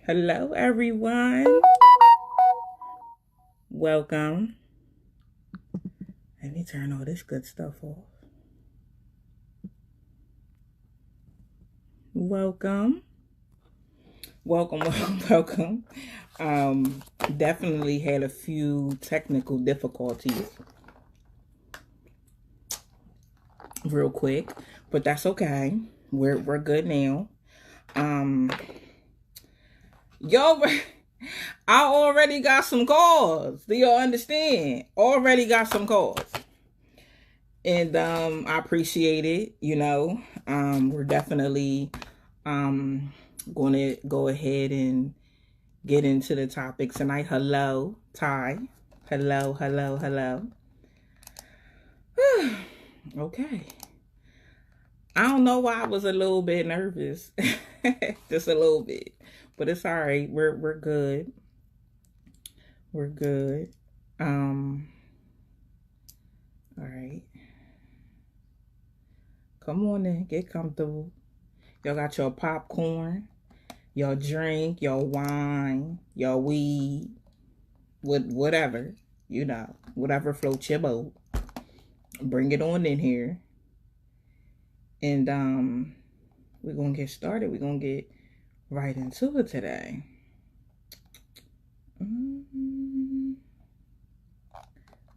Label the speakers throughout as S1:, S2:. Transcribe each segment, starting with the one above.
S1: Hello, everyone. Welcome. Let me turn all this good stuff off. Welcome. Welcome, welcome. Definitely had a few technical difficulties real quick, but that's okay. We're good now. Um, Yo, I already got some calls. Do y'all understand? Already got some calls. And I appreciate it. We're definitely going to go ahead and get into the topic tonight. Hello, Ty. Hello, hello, hello. Okay. I don't know why I was a little bit nervous. Just a little bit. But it's all right. We're good. We're good. All right. Come on in. Get comfortable. Y'all got your popcorn, your drink, your wine, your weed, whatever, whatever floats your boat. Bring it on in here. And we're gonna get started. We're gonna get right into it today.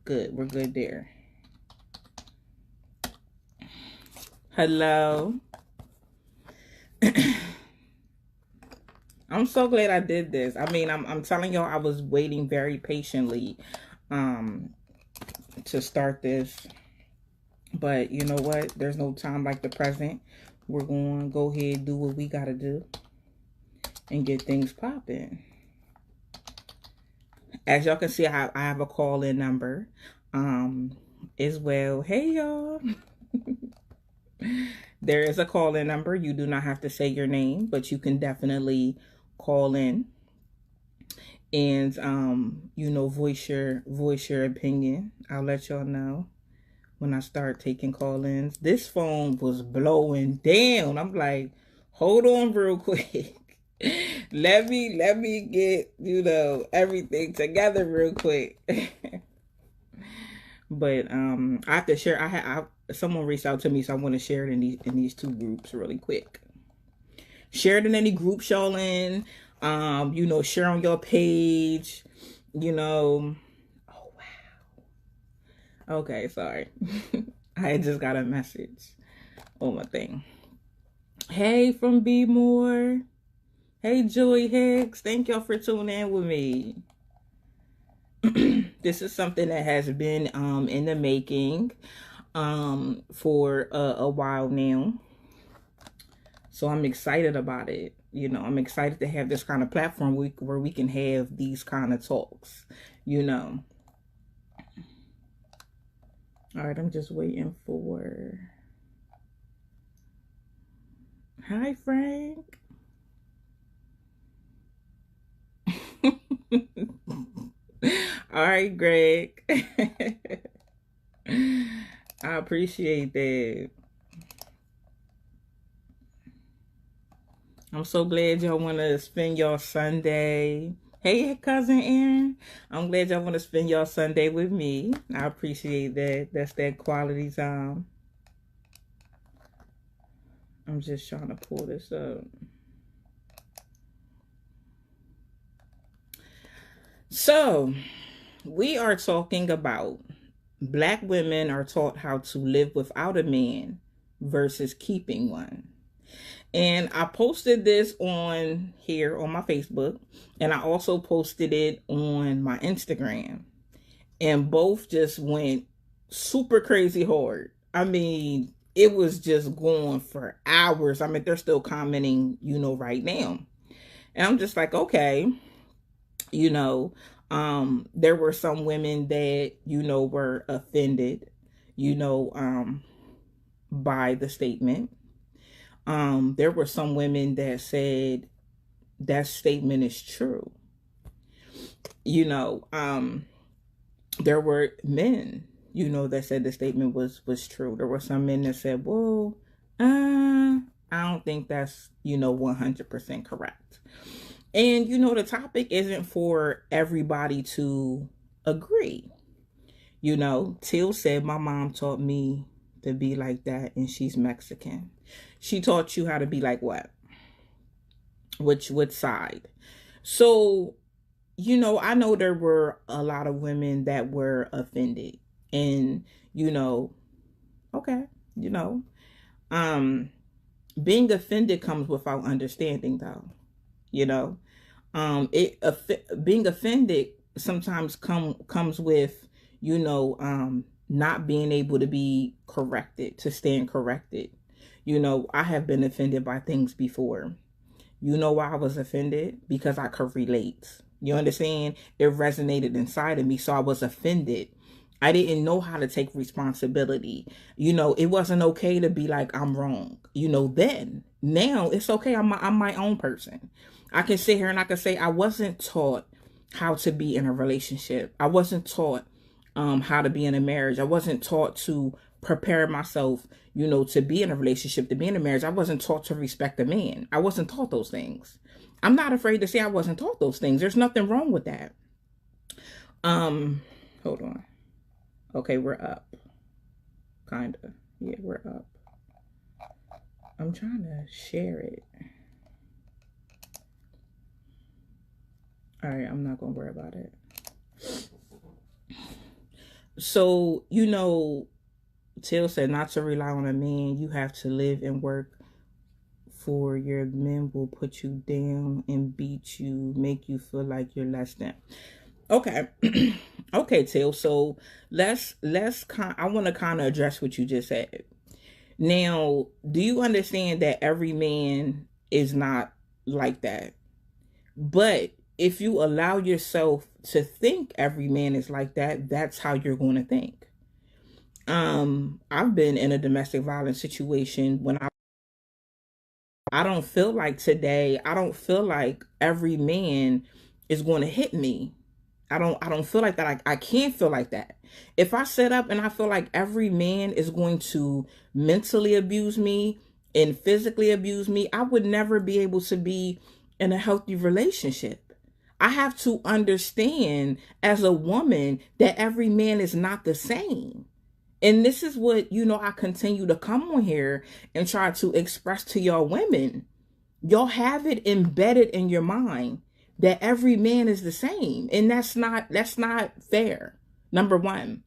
S1: Good, we're good there. Hello. I'm so glad I did this. I mean, I'm telling y'all, I was waiting very patiently to start this. But you know what? There's no time like the present. We're going to go ahead and do what we got to do and get things popping. As y'all can see, I have a call-in number as well. Hey, y'all. There is a call-in number. You do not have to say your name, but you can definitely call in and voice your opinion. I'll let y'all know when I start taking call-ins. This phone was blowing down. I'm like, hold on real quick. let me get everything together real quick. But I have to share. Someone reached out to me, so I want to share it in these two groups really quick. Share it in any groups y'all in. Share on your page. Oh wow. Okay, sorry. I just got a message on my thing. Hey, from B More. Hey, Joy Hicks. Thank y'all for tuning in with me. This is something that has been in the making for a while now. So I'm excited about it. I'm excited to have this kind of platform where we can have these kind of talks, All right, I'm just waiting for... Hi, Frank. All right, Greg. I appreciate that. I'm so glad y'all want to spend your Sunday. Hey, cousin Aaron. I'm glad y'all want to spend your Sunday with me. I appreciate that. That's that quality time. I'm just trying to pull this up. So, we are talking about Black women are taught how to live without a man versus keeping one. And I posted this on here on my Facebook, and I also posted it on my Instagram. And both just went super crazy hard. I mean, it was just going for hours. I mean, they're still commenting, right now. And I'm just like, okay, there were some women that, were offended, by the statement. There were some women that said that statement is true. There were men, that said the statement was true. There were some men that said, well, I don't think that's, 100% correct. And you know, the topic isn't for everybody to agree. You know, Till said, my mom taught me to be like that, and she's Mexican. She taught you how to be like what? Which side? So, you know, I know there were a lot of women that were offended. And, you know, okay, you know, um, being offended comes without understanding though, you know. Being offended sometimes comes with, you know, not being able to be corrected, to stand corrected. You know, I have been offended by things before. You know why I was offended? Because I could relate. You understand? It resonated inside of me, so I was offended. I didn't know how to take responsibility. You know, it wasn't okay to be like, I'm wrong. You know, then. Now, it's okay. I'm my own person. I can sit here and I can say I wasn't taught how to be in a relationship. I wasn't taught how to be in a marriage. I wasn't taught to prepare myself, you know, to be in a relationship, to be in a marriage. I wasn't taught to respect a man. I wasn't taught those things. I'm not afraid to say I wasn't taught those things. There's nothing wrong with that. Hold on. Okay, we're up. Kinda. Yeah, we're up. I'm trying to share it. All right, I'm not gonna worry about it. So, you know, Till said not to rely on a man. You have to live and work for your men will put you down and beat you, make you feel like you're less than. Okay. Okay, Till. So I want to kind of address what you just said. Now, do you understand that every man is not like that? But if you allow yourself to think every man is like that, that's how you're going to think. I've been in a domestic violence situation when I don't feel like today, I don't feel like every man is going to hit me. I don't feel like that. I can't feel like that. If I set up and I feel like every man is going to mentally abuse me and physically abuse me, I would never be able to be in a healthy relationship. I have to understand as a woman that every man is not the same. And this is what, you know, I continue to come on here and try to express to y'all women. Y'all have it embedded in your mind that every man is the same. And that's not fair. Number one,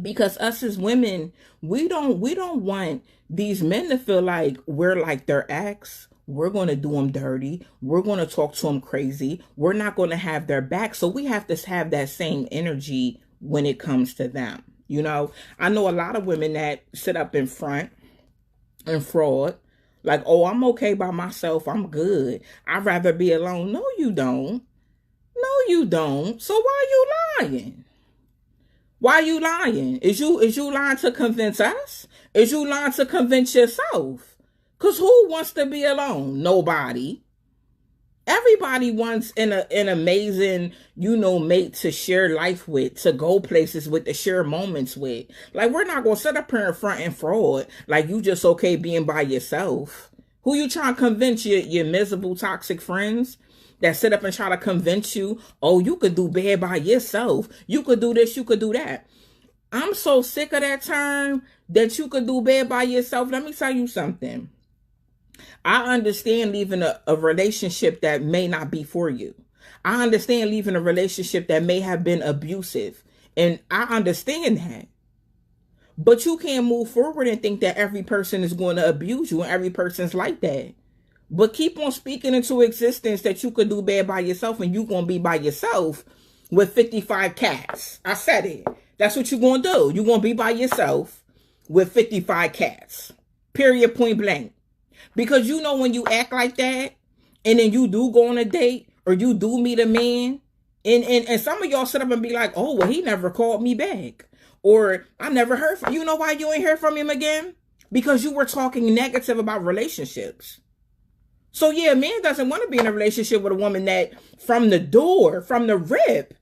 S1: because us as women, we don't want these men to feel like we're like their ex. We're going to do them dirty. We're going to talk to them crazy. We're not going to have their back. So we have to have that same energy when it comes to them. You know, I know a lot of women that sit up in front and fraud. Like, oh, I'm okay by myself. I'm good. I'd rather be alone. No, you don't. No, you don't. So why are you lying? Why are you lying? Is you lying to convince us? Is you lying to convince yourself? Because who wants to be alone? Nobody. Everybody wants an amazing, you know, mate to share life with, to go places with, to share moments with. Like, we're not going to sit up here in front and fraud like you just okay being by yourself. Who you trying to convince? Your miserable, toxic friends that sit up and try to convince you, oh, you could do bad by yourself. You could do this, you could do that. I'm so sick of that term that you could do bad by yourself. Let me tell you something. I understand leaving a relationship that may not be for you. I understand leaving a relationship that may have been abusive. And I understand that. But you can't move forward and think that every person is going to abuse you and every person's like that. But keep on speaking into existence that you could do bad by yourself and you're going to be by yourself with 55 cats. I said it. That's what you're going to do. You're going to be by yourself with 55 cats. Period, point blank. Because you know when you act like that and then you do go on a date or you do meet a man and some of y'all sit up and be like, oh, well, he never called me back. Or I never heard from you. Know why you ain't heard from him again? Because you were talking negative about relationships. So yeah, a man doesn't want to be in a relationship with a woman that from the door, from the rip,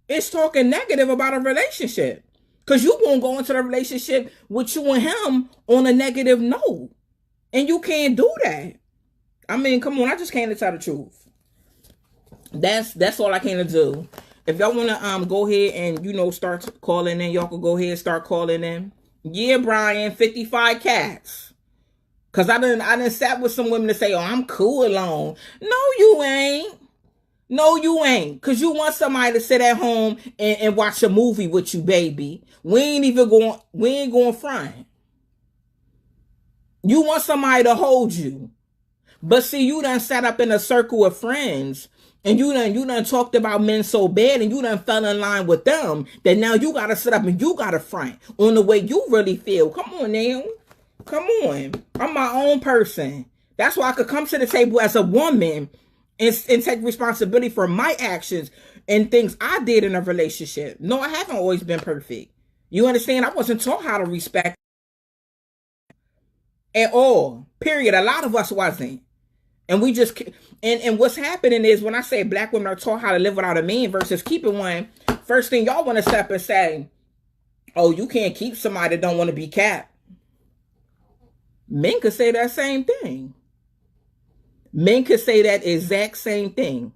S1: is talking negative about a relationship. Because you won't go into the relationship with you and him on a negative note. And you can't do that. I mean, come on, I just can't tell the truth. That's all I came to do. If y'all want to go ahead and start calling in, y'all can go ahead and start calling in. Yeah, Brian, 55 cats. Cause I didn't sat with some women to say, oh, I'm cool alone. No, you ain't. No, you ain't. Cause you want somebody to sit at home and watch a movie with you, baby. We ain't going front. You want somebody to hold you. But see, you done sat up in a circle of friends and you done talked about men so bad and you done fell in line with them that now you gotta sit up and you gotta front on the way you really feel. Come on now. Come on. I'm my own person. That's why I could come to the table as a woman and take responsibility for my actions and things I did in a relationship. No, I haven't always been perfect. You understand? I wasn't taught how to respect at all. Period. A lot of us wasn't. And we just, and what's happening is when I say black women are taught how to live without a man versus keeping one, first thing y'all want to step and say, oh, you can't keep somebody that don't want to be capped. Men could say that same thing. Men could say that exact same thing.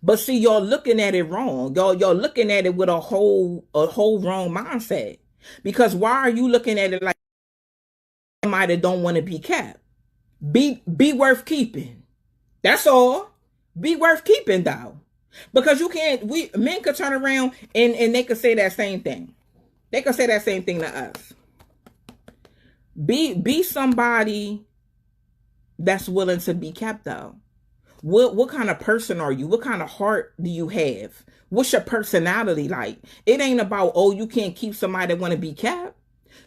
S1: But see, y'all looking at it wrong. Y'all looking at it with a whole wrong mindset. Because why are you looking at it like somebody that don't want to be capped? Be worth keeping. That's all. Be worth keeping though. Because you can't, men could turn around and they could say that same thing. They could say that same thing to us. Be somebody that's willing to be kept though. What kind of person are you? What kind of heart do you have? What's your personality like? It ain't about, oh, you can't keep somebody that want to be kept.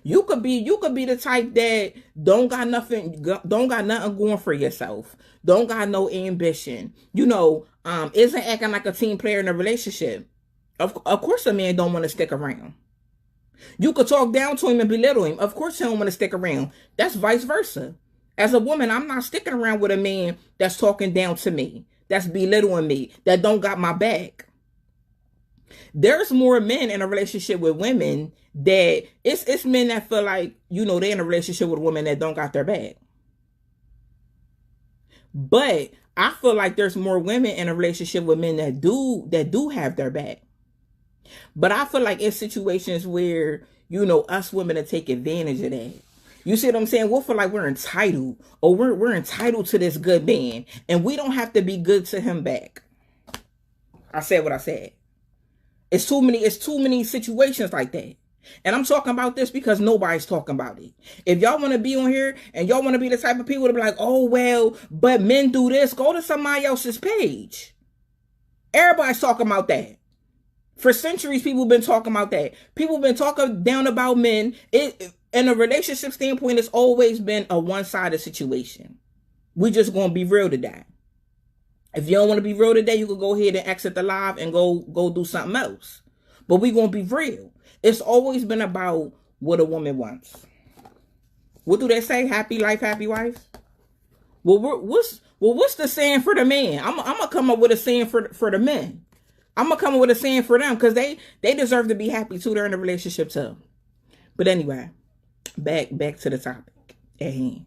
S1: You could be the type that don't got nothing going for yourself. Don't got no ambition. Isn't acting like a team player in a relationship. Of course a man don't want to stick around. You could talk down to him and belittle him. Of course he don't want to stick around. That's vice versa. As a woman, I'm not sticking around with a man that's talking down to me, that's belittling me, that don't got my back. There's more men in a relationship with women that it's men that feel like, they're in a relationship with a woman that don't got their back. But I feel like there's more women in a relationship with men that do have their back. But I feel like it's situations where, us women to take advantage of that. You see what I'm saying? We'll feel like we're entitled, or we're entitled to this good man, and we don't have to be good to him back. I said what I said. It's too many situations like that. And I'm talking about this because nobody's talking about it. If y'all want to be on here and y'all want to be the type of people to be like, oh, well, but men do this, go to somebody else's page. Everybody's talking about that. For centuries, people have been talking about that. People have been talking down about men. In a relationship standpoint, it's always been a one-sided situation. We just going to be real today. If you don't want to be real today, you can go ahead and exit the live and go do something else. But we going to be real. It's always been about what a woman wants. What do they say? Happy life, happy wife? Well, what's the saying for the man? I'm going to come up with a saying for the men. I'm going to come up with a saying for them because they deserve to be happy too. They're in a relationship too. But anyway, back to the topic at hand.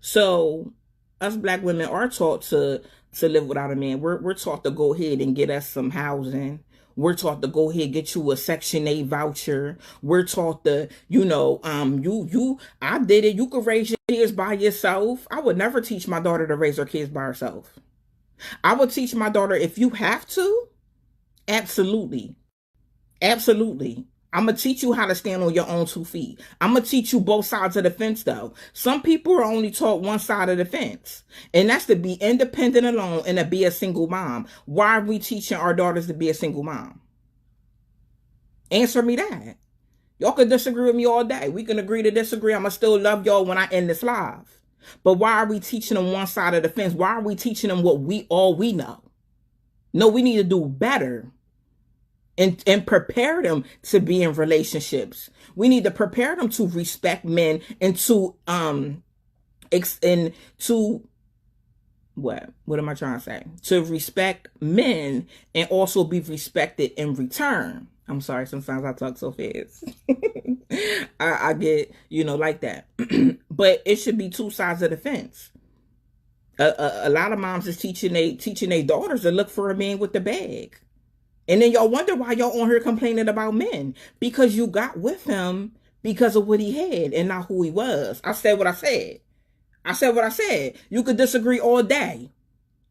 S1: So us black women are taught to live without a man. We're taught to go ahead and get us some housing. We're taught to go ahead and get you a Section 8 voucher. We're taught to, I did it. You could raise your kids by yourself. I would never teach my daughter to raise her kids by herself. I would teach my daughter, if you have to, absolutely. Absolutely. I'm going to teach you how to stand on your own 2 feet. I'm going to teach you both sides of the fence, though. Some people are only taught one side of the fence, and that's to be independent alone and to be a single mom. Why are we teaching our daughters to be a single mom? Answer me that. Y'all can disagree with me all day. We can agree to disagree. I'm going to still love y'all when I end this live. But why are we teaching them one side of the fence? Why are we teaching them what we know? No, we need to do better. And prepare them to be in relationships. We need to prepare them to respect men and to what am I trying to say? To respect men and also be respected in return. I'm sorry, sometimes I talk so fast. I get, like that. But it should be 2 sides of the fence. A lot of moms is teaching their daughters to look for a man with the bag. And then y'all wonder why y'all on here complaining about men. Because you got with him because of what he had and not who he was. I said what I said. I said what I said. You could disagree all day.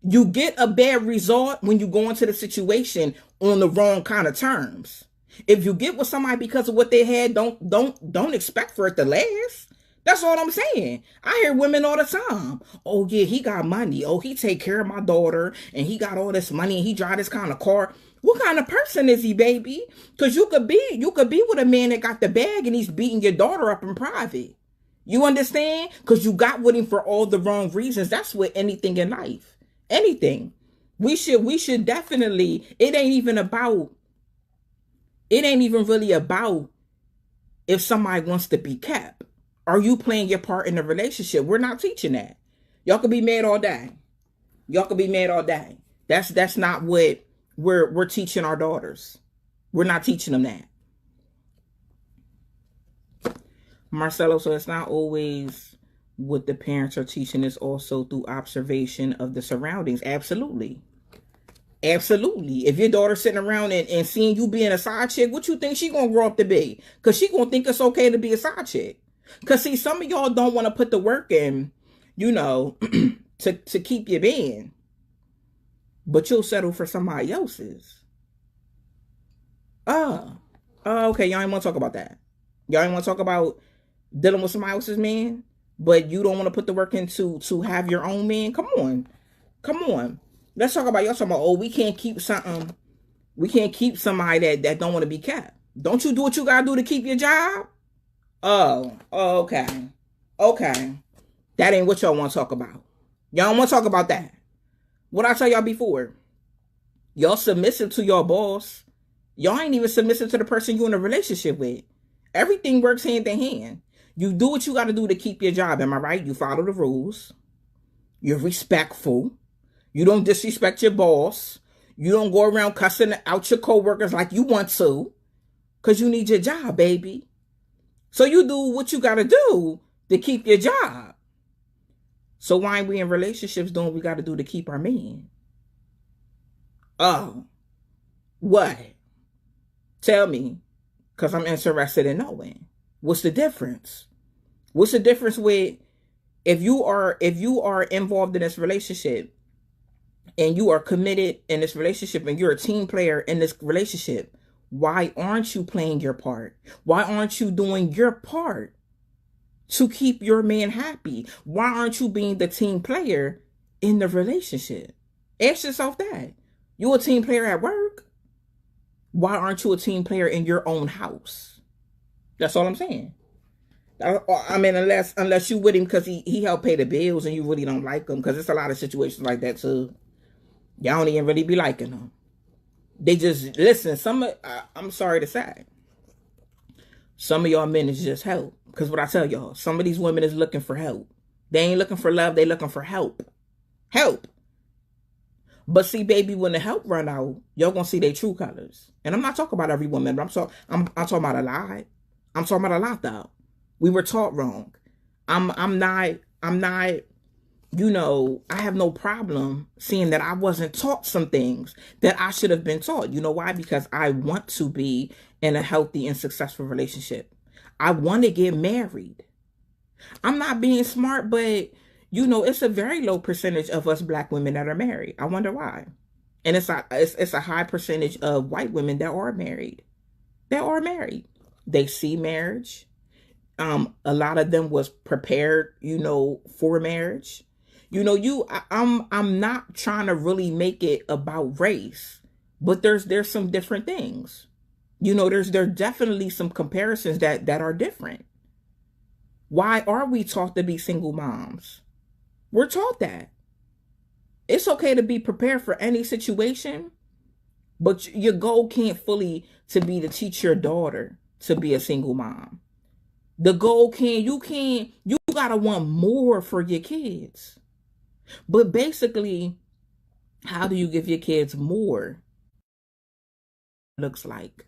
S1: You get a bad result when you go into the situation on the wrong kind of terms. If you get with somebody because of what they had, don't expect for it to last. That's all I'm saying. I hear women all the time. Oh yeah, he got money. Oh, he take care of my daughter and he got all this money and he drive this kind of car. What kind of person is he, baby? Because you could be with a man that got the bag and he's beating your daughter up in private. You understand? Because you got with him for all the wrong reasons. That's with anything in life. Anything. We should definitely, it ain't even really about if somebody wants to be kept. Are you playing your part in the relationship? We're not teaching that. Y'all could be mad all day. Y'all could be mad all day. That's not what we're teaching our daughters. We're not teaching them that. Marcelo, so it's not always what the parents are teaching, it's also through observation of the surroundings. Absolutely. Absolutely. If your daughter's sitting around and seeing you being a side chick, what you think she gonna grow up to be? Because she gonna think it's okay to be a side chick. Because see, some of y'all don't want to put the work in, to keep your being. But you'll settle for somebody else's. Okay, y'all ain't want to talk about that. Y'all ain't want to talk about dealing with somebody else's man, but you don't want to put the work into to have your own man. Come on. Let's talk about y'all talking about, we can't keep something. We can't keep somebody that don't want to be kept. Don't you do what you gotta do to keep your job? Okay. That ain't what y'all want to talk about. Y'all don't want to talk about that. What I tell y'all before, y'all submissive to your boss. Y'all ain't even submissive to the person you in a relationship with. Everything works hand in hand. You do what you got to do to keep your job. Am I right? You follow the rules. You're respectful. You don't disrespect your boss. You don't go around cussing out your coworkers like you want to. Because you need your job, baby. So you do what you got to do to keep your job. So why ain't we in relationships doing what we got to do to keep our man? Oh. What? Tell me. Because I'm interested in knowing. What's the difference? What's the difference with if you are involved in this relationship and you are committed in this relationship and you're a team player in this relationship, why aren't you playing your part? Why aren't you doing your part to keep your man happy? Why aren't you being the team player in the relationship? Ask yourself that. You a team player at work? Why aren't you a team player in your own house? That's all I'm saying. I mean, unless you with him because he helped pay the bills and you really don't like him, because there's a lot of situations like that too. Y'all don't even really be liking them. They just, listen, I'm sorry to say, some of y'all men is just help. Because what I tell y'all, some of these women is looking for help. They ain't looking for love, they looking for help. Help. But see, baby, when the help run out, y'all gonna see their true colors. And I'm not talking about every woman, but I'm talking about a lot. I'm talking about a lot though. We were taught wrong. I'm not, I have no problem seeing that I wasn't taught some things that I should have been taught. You know why? Because I want to be in a healthy and successful relationship. I want to get married. I'm not being smart, but it's a very low percentage of us black women that are married. I wonder why. And it's a high percentage of white women that are married. They see marriage. A lot of them was prepared, for marriage. I'm not trying to really make it about race, but there's some different things. There's definitely some comparisons that are different. Why are we taught to be single moms? We're taught that. It's okay to be prepared for any situation, but your goal can't fully to be to teach your daughter to be a single mom. The goal you gotta want more for your kids. But basically, how do you give your kids more? Looks like.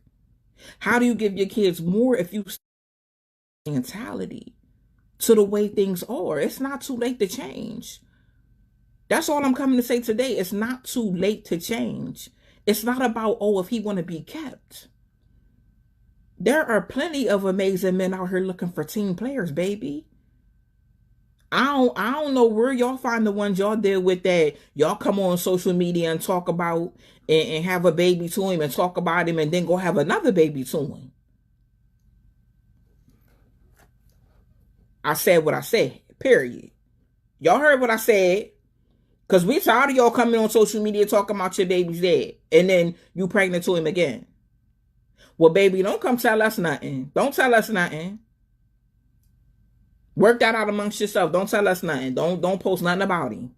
S1: How do you give your kids more if you mentality to the way things are? It's not too late to change. That's all I'm coming to say today. It's not too late to change. It's not about, oh, if he want to be kept. There are plenty of amazing men out here looking for team players, baby. I don't know where y'all find the ones y'all deal with that y'all come on social media and talk about and have a baby to him and talk about him and then go have another baby to him. I said what I said, period. Y'all heard what I said. Because we tired of y'all coming on social media talking about your baby's dead. And then you pregnant to him again. Well, baby, don't come tell us nothing. Don't tell us nothing. Work that out amongst yourself. Don't tell us nothing. Don't post nothing about him.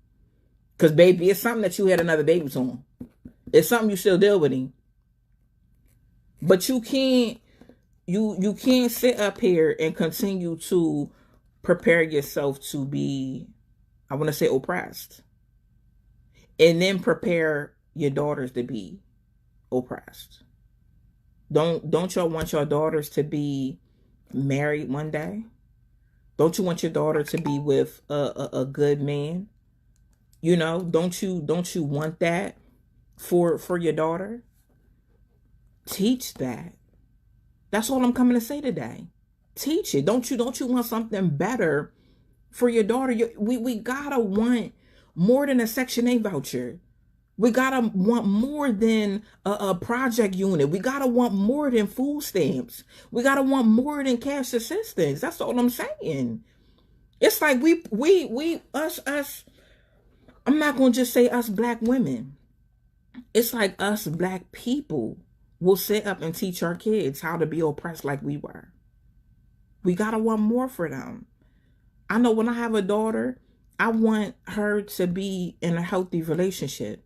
S1: Because, baby, it's something that you had another baby to him. It's something you still deal with him. But you can't sit up here and continue to prepare yourself to be, I want to say, oppressed. And then prepare your daughters to be oppressed. Don't y'all want your daughters to be married one day? Don't you want your daughter to be with a good man? You know, don't you want that for your daughter? Teach that. That's all I'm coming to say today. Teach it. Don't you want something better for your daughter? We gotta want more than a Section 8 voucher. We gotta want more than a project unit. We gotta want more than food stamps. We gotta want more than cash assistance. That's all I'm saying. It's like us. I'm not gonna just say us black women. It's like us black people will sit up and teach our kids how to be oppressed like we were. We gotta want more for them. I know when I have a daughter, I want her to be in a healthy relationship.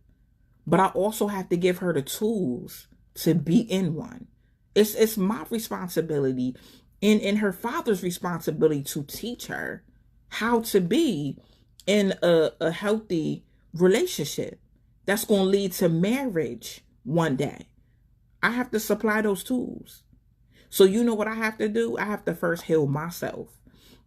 S1: But I also have to give her the tools to be in one. It's my responsibility and her father's responsibility to teach her how to be in a healthy relationship that's going to lead to marriage one day. I have to supply those tools. So you know what I have to do? I have to first heal myself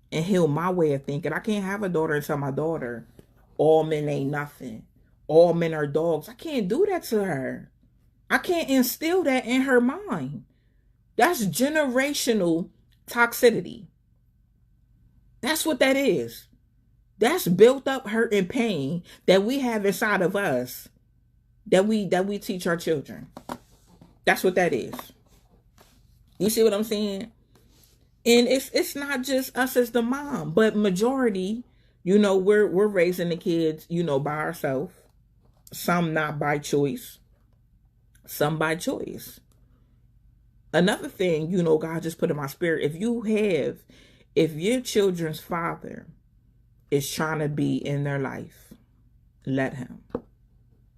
S1: and heal my way of thinking. I can't have a daughter and tell my daughter all men ain't nothing. All men are dogs. I can't do that to her. I can't instill that in her mind. That's generational toxicity. That's what that is. That's built up hurt and pain that we have inside of us that we teach our children. That's what that is. You see what I'm saying? And it's not just us as the mom, but majority, you know, we're raising the kids, you know, by ourselves. Some not by choice. Some by choice. Another thing, you know, God just put in my spirit. If your children's father is trying to be in their life, let him.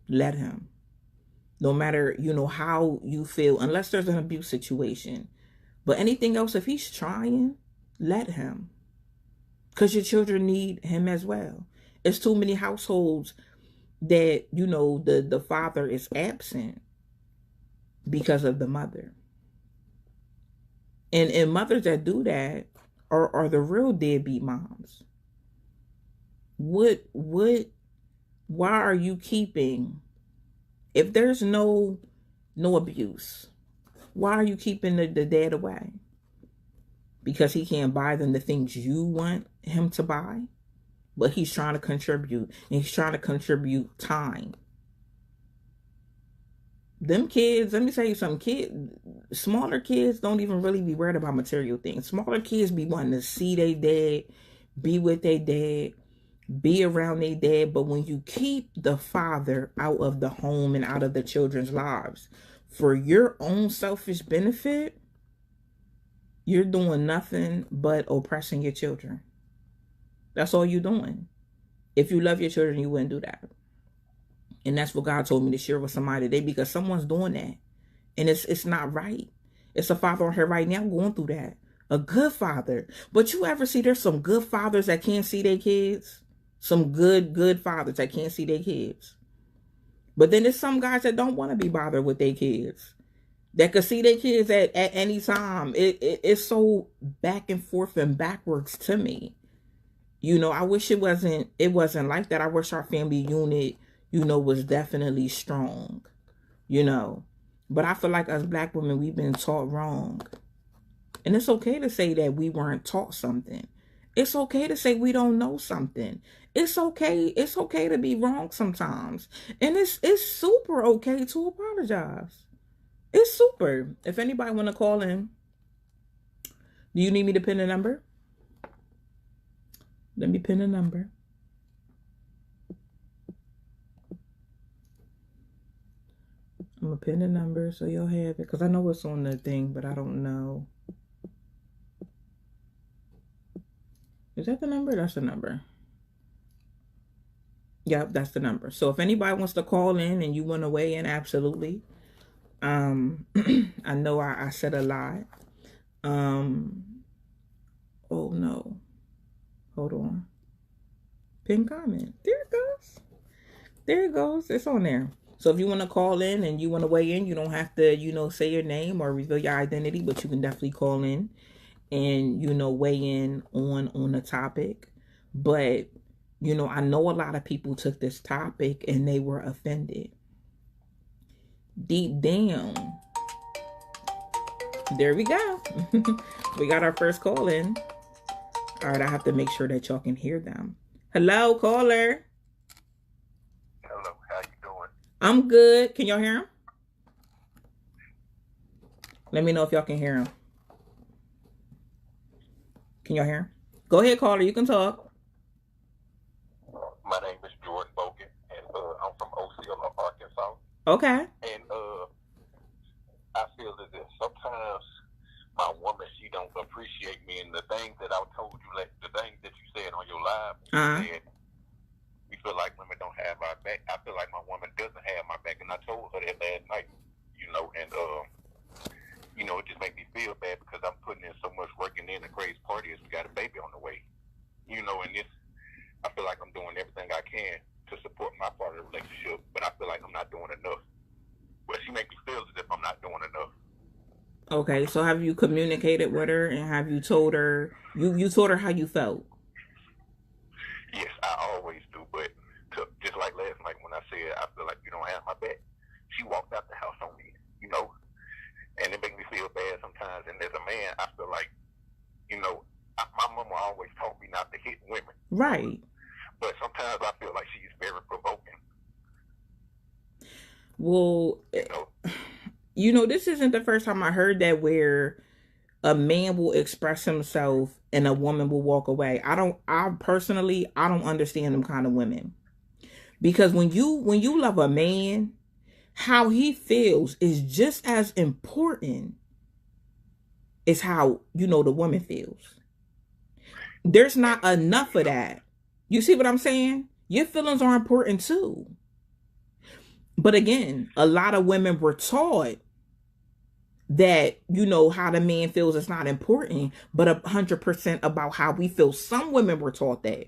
S1: Let him. No matter, you know, how you feel, unless there's an abuse situation. But anything else, if he's trying, let him. Because your children need him as well. It's too many households that, you know, the father is absent because of the mother. And mothers that do that are the real deadbeat moms. Why are you keeping, if there's no abuse, why are you keeping the dad away? Because he can't buy them the things you want him to buy? But he's trying to contribute. And he's trying to contribute time. Them kids, let me tell you something. Smaller kids don't even really be worried about material things. Smaller kids be wanting to see their dad, be with their dad, be around their dad. But when you keep the father out of the home and out of the children's lives for your own selfish benefit, you're doing nothing but oppressing your children. That's all you're doing. If you love your children, you wouldn't do that. And that's what God told me to share with somebody today, because someone's doing that. And it's not right. It's a father on here right now going through that. A good father. But you ever see there's some good fathers that can't see their kids? Some good fathers that can't see their kids. But then there's some guys that don't want to be bothered with their kids. That could see their kids at any time. It's so back and forth and backwards to me. You know, I wish it wasn't like that. I wish our family unit, was definitely strong, you know. But I feel like us black women, we've been taught wrong. And it's okay to say that we weren't taught something. It's okay to say we don't know something. It's okay. It's okay to be wrong sometimes. And it's super okay to apologize. It's super. If anybody want to call in, do you need me to pin a number? Let me pin a number. I'm going to pin a number so you'll have it. Because I know it's on the thing, but I don't know. Is that the number? That's the number. Yep, that's the number. So if anybody wants to call in and you want to weigh in, absolutely. I know I said a lot. Oh no. Hold on. Pin comment. There it goes. There it goes. It's on there. So if you want to call in and you want to weigh in, you don't have to, say your name or reveal your identity, but you can definitely call in and, weigh in on the topic. But, I know a lot of people took this topic and they were offended. Deep down. There we go. We got our first call in. All right, I have to make sure that y'all can hear them. Hello, caller.
S2: Hello, how you doing?
S1: I'm good. Can y'all hear him? Let me know if y'all can hear him. Can y'all hear him? Go ahead, caller. You can talk.
S2: My name is Jordan Bogan, and I'm from Osceola, Arkansas.
S1: Okay.
S2: And I feel as if sometimes my woman, she don't appreciate me, and the things that I told you, like the things that you said on your live, you said we feel like women don't have our back. I feel like my woman doesn't have my back, and I told her that last night, and it just made me feel bad because I'm putting in so much work, and then the crazy party is we got a baby on the way, and this, I feel like I'm doing everything I can to support my part of the relationship, but I feel like I'm not doing enough. But she makes me feel as if I'm not doing enough.
S1: Okay, so have you communicated with her and have you told her you told her how you felt?
S2: Yes, I always do, but just like last night when I said I feel like you don't have my back, she walked out the house on me, and it makes me feel bad sometimes. And as a man, I feel like, my mama always taught me not to hit women.
S1: Right.
S2: But sometimes I feel like she's very provoking.
S1: Well, this isn't the first time I heard that where a man will express himself and a woman will walk away. I personally don't understand them kind of women. Because when you love a man, how he feels is just as important as how, the woman feels. There's not enough of that. You see what I'm saying? Your feelings are important too. But again, a lot of women were taught that, how the man feels is not important, but 100% about how we feel. Some women were taught that.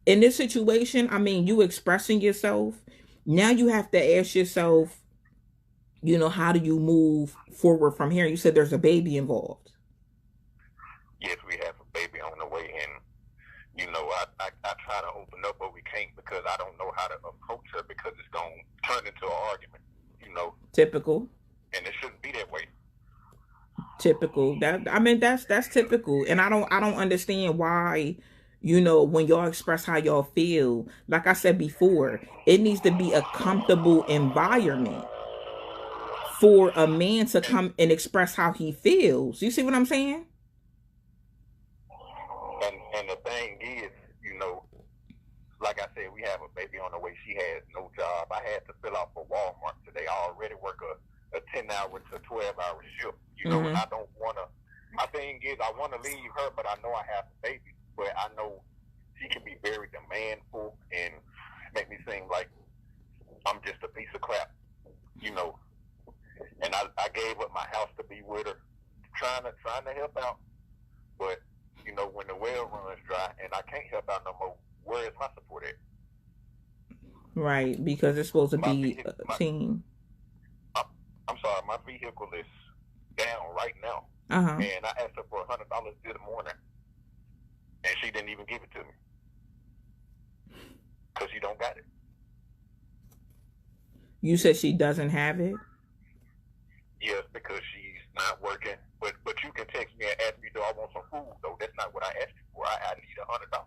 S1: In this situation, you expressing yourself, now you have to ask yourself, how do you move forward from here? You said there's a baby involved.
S2: Yes, we have a baby on the way, and I try to open up, but we can't because I don't know how to approach her because it's going to turn into an argument,
S1: Typical.
S2: And it shouldn't be that way.
S1: Typical. That's typical, and I don't understand why. When y'all express how y'all feel, like I said before, it needs to be a comfortable environment for a man to come and express how he feels. You see what I'm saying?
S2: And the thing is, like I said, we have a baby on the way. She has no job. I had to fill out for Walmart today. I already work a 10-hour to 12-hour shift,
S1: Mm-hmm.
S2: And I don't want to. My thing is, I want to leave her, but I know I have a baby. But I know she can be very demandful and make me seem like I'm just a piece of crap, And I gave up my house to be with her, trying to help out. But when the well runs dry and I can't help out no more, where is my support at?
S1: Right, because it's supposed to be a team.
S2: I'm sorry, my vehicle is down right now,
S1: Uh-huh.
S2: and I asked her for $100 this morning. And she didn't even give it to me. Because she don't got it.
S1: You said she doesn't have it?
S2: Yes, because she's not working. But you can text me and ask me, do I want some food? Though that's not what I asked you for. I need $100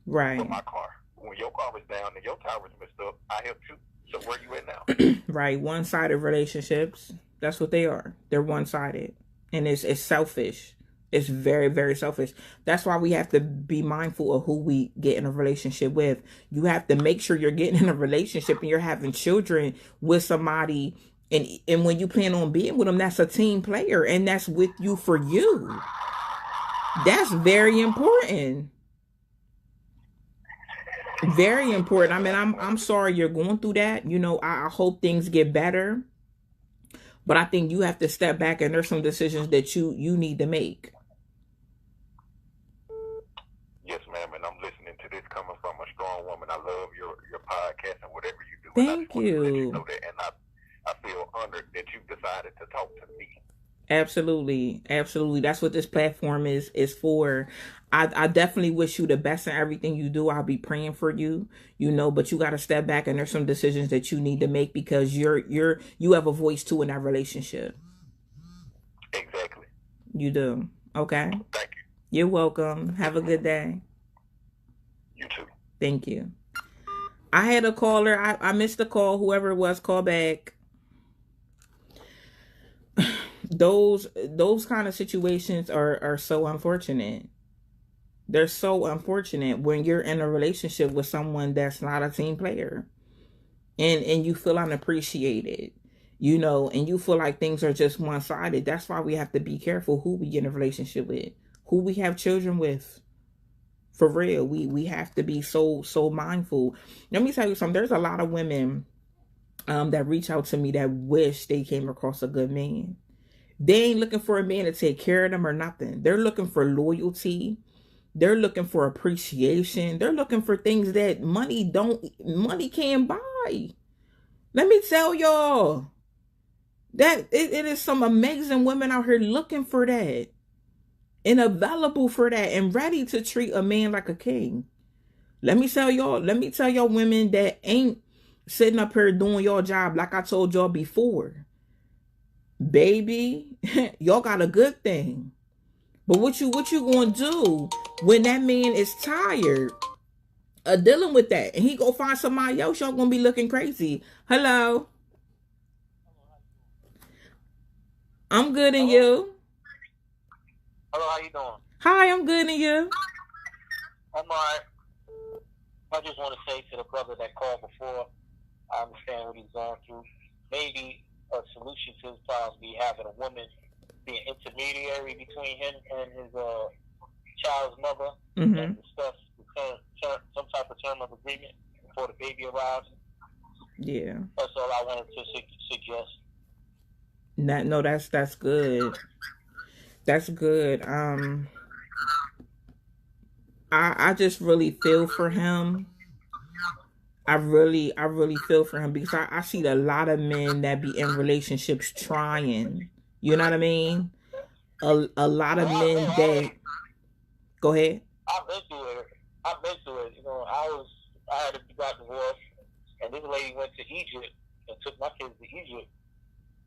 S1: right
S2: for my car. When your car was down and your tire was messed up, I helped you. So where you at now?
S1: Right, one-sided relationships. That's what they are. They're one-sided, and it's selfish. It's very, very selfish. That's why we have to be mindful of who we get in a relationship with. You have to make sure you're getting in a relationship and you're having children with somebody. And when you plan on being with them, that's a team player. And that's with you for you. That's very important. Very important. I mean, I'm sorry you're going through that. You know, I hope things get better. But I think you have to step back, and there's some decisions that you need to make.
S2: Yes, ma'am, and I'm listening to this coming from a strong woman. I love your podcast and whatever you do.
S1: Thank you.
S2: Let you know that, and I feel honored that you decided to talk to me.
S1: Absolutely. Absolutely. That's what this platform is for. I definitely wish you the best in everything you do. I'll be praying for you, you know, but you got to step back, and there's some decisions that you need to make because you have a voice too in that relationship.
S2: Exactly.
S1: You do. Okay.
S2: Thank you.
S1: You're welcome. Have a good day.
S2: You too.
S1: Thank you. I had a caller. I missed the call. Whoever it was, call back. Those kind of situations are so unfortunate. They're so unfortunate when you're in a relationship with someone that's not a team player, and you feel unappreciated, you know, and you feel like things are just one-sided. That's why we have to be careful who we get in a relationship with, who we have children with. For real, we have to be so mindful. Let me tell you something. There's a lot of women that reach out to me that wish they came across a good man. They ain't looking for a man to take care of them or nothing. They're looking for loyalty. They're looking for appreciation. They're looking for things that money can't buy. Let me tell y'all that it is some amazing women out here looking for that and available for that and ready to treat a man like a king. Let me tell y'all women that ain't sitting up here doing your job like I told y'all before. Baby, y'all got a good thing. But what you gonna do when that man is tired of dealing with that and he go find somebody else? Y'all gonna be looking crazy. Hello. I'm good, and you?
S2: Hello, how you doing?
S1: Hi, I'm good, and you?
S2: I'm alright. I just want to say to the brother that called before, I understand what he's going through. Maybe a solution to his problems be having a woman be an intermediary between him and his child's mother, and discuss some type of term of agreement before the baby arrives.
S1: Yeah.
S2: That's all I wanted to suggest.
S1: No, that's good. That's good. I just really feel for him. I really feel for him because I see a lot of men that be in relationships trying. You know what I mean? A lot of men that... Go ahead.
S2: I've been through it. You know, I had got divorced, and this lady went to Egypt and took my kids to Egypt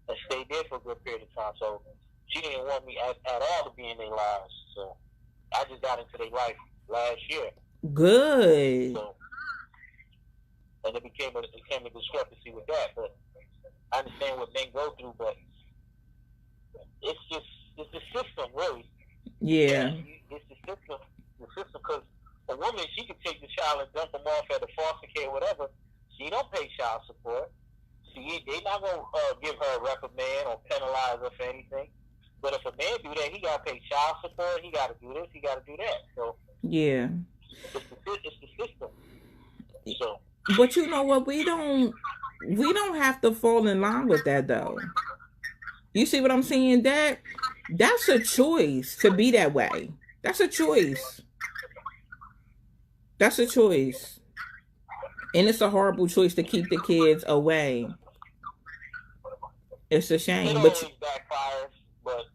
S2: and stayed there for a good period of time. So she didn't want me at all to be in their lives. So I just got into their life last year.
S1: Good.
S2: So, and it became a discrepancy with that. But I understand what men go through, but it's the system, really.
S1: Yeah.
S2: It's the system. The system, because a woman, she can take the child and dump them off at a foster care or whatever. She don't pay child support. They not going to give her a reprimand or penalize her for anything. But if a man do that, he got to pay child support. He got to do this. He got to do that. So
S1: yeah,
S2: it's the system. So,
S1: but you know what? We don't have to fall in line with that, though. You see what I'm saying? That's a choice to be that way. That's a choice. That's a choice. And it's a horrible choice to keep the kids away. It's a shame.
S2: It always backfires, but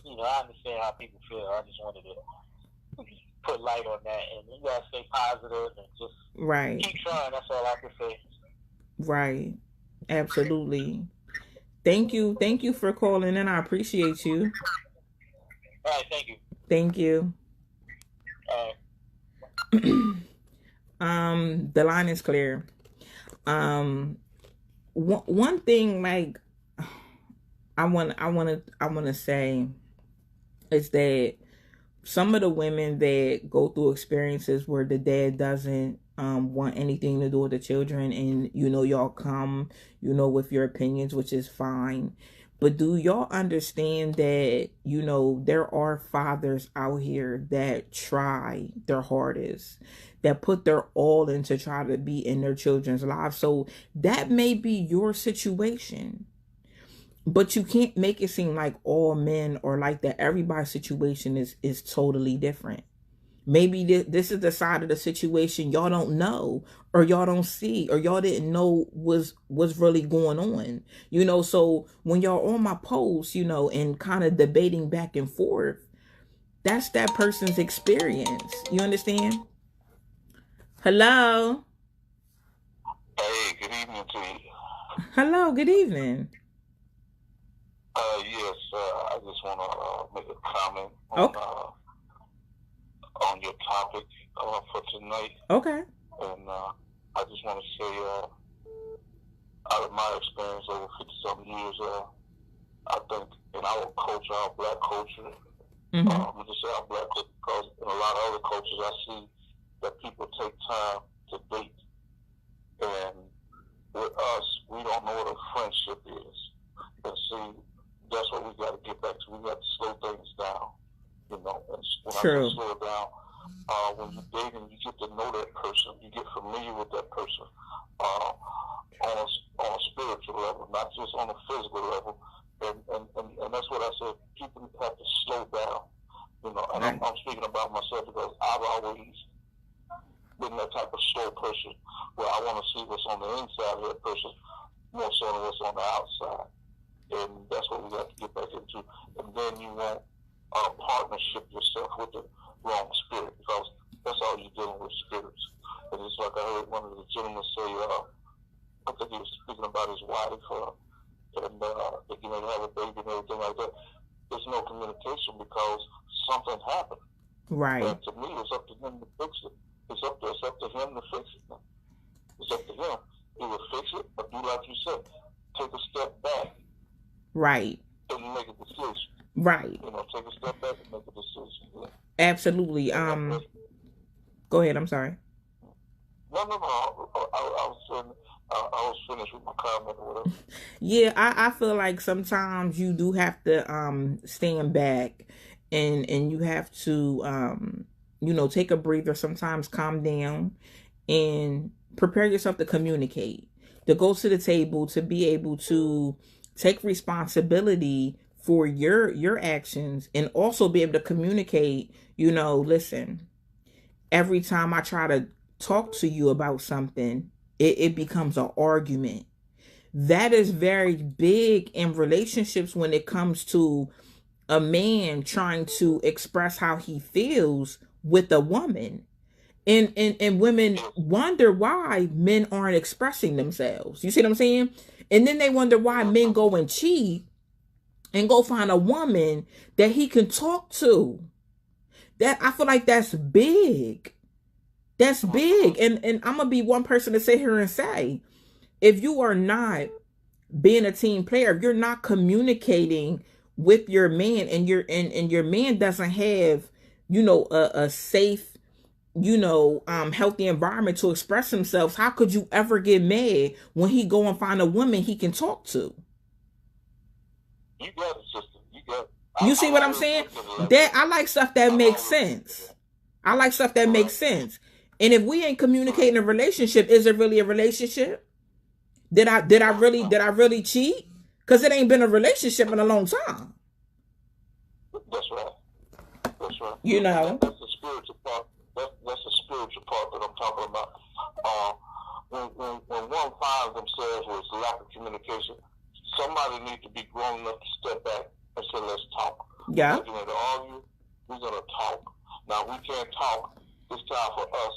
S2: you know, I understand how people feel. I just wanted to
S3: put light on that, and you gotta stay positive and just keep trying. That's all I can say.
S1: Right. Absolutely. Thank you for calling in. I appreciate you.
S3: All right, thank you.
S1: Thank you. The line is clear. One thing, like, I want to say is that some of the women that go through experiences where the dad doesn't want anything to do with the children, and y'all come with your opinions, which is fine, but do y'all understand that there are fathers out here that try their hardest, that put their all into try to be in their children's lives? So that may be your situation, but you can't make it seem like all men are like that. Everybody's situation is totally different. Maybe this is the side of the situation y'all don't know, or y'all don't see, or y'all didn't know was really going on. So when y'all on my post, and kind of debating back and forth, that's that person's experience. You understand? Hello?
S2: Hey, good evening to you.
S1: Hello, good evening.
S2: Yes, I just want to make a comment on your topic for tonight.
S1: Okay.
S2: And I just want to say, out of my experience over 50-something years, I think in our culture, our black culture, I'm going to say our black culture, because in a lot of other cultures, I see that people take time to date. And with us, we don't know what a friendship is. And see, that's what we got to get back to. We got to slow things down, And when
S1: True.
S2: I slow it down, when you're dating, you get to know that person. You get familiar with that person on a spiritual level, not just on a physical level. And that's what I said. People have to slow down, And I'm speaking about myself because I've always been that type of slow person where I want to see what's on the inside of that person more so than what's on the outside. And that's what we got to get back into. And then you won't partnership yourself with the wrong spirit, because that's all you're dealing with, spirits. And it's like I heard one of the gentlemen say, I think he was speaking about his wife, and they can have a baby and everything like that. There's no communication because something happened.
S1: Right.
S2: And to me, it's up to him to fix it. It's up to him to fix it. It's up to him. He will fix it, but do like you said, take a step back.
S1: Right.
S2: And make a decision.
S1: Right.
S2: Take a step back and make a decision. Yeah.
S1: Absolutely. Go ahead. I'm sorry.
S2: No. I was finished with my comment or whatever.
S1: Yeah, I feel like sometimes you do have to stand back and you have to take a breather, sometimes calm down and prepare yourself to communicate, to go to the table, to be able to take responsibility for your actions, and also be able to communicate, listen, every time I try to talk to you about something, it becomes an argument. That is very big in relationships when it comes to a man trying to express how he feels with a woman. And women wonder why men aren't expressing themselves. You see what I'm saying? And then they wonder why men go and cheat and go find a woman that he can talk to. That, I feel like that's big. That's big. And I'm going to be one person to sit here and say, if you are not being a team player, if you're not communicating with your man, and your man doesn't have, a safe, healthy environment to express himself, how could you ever get mad when he go and find a woman he can talk to?
S2: You got it, sister. You got it.
S1: You see what I'm saying? That I like stuff that makes sense. I like stuff that makes sense. And if we ain't communicating a relationship, is it really a relationship? Did I really cheat? Because it ain't been a relationship in a long time.
S2: That's right. That's right. That's the spiritual part. That's the spiritual part that I'm talking about. When one finds themselves with lack of communication, somebody needs to be grown enough to step back and say, let's talk.
S1: Yeah.
S2: We're going to argue. We're going to talk. Now, we can't talk. It's time for us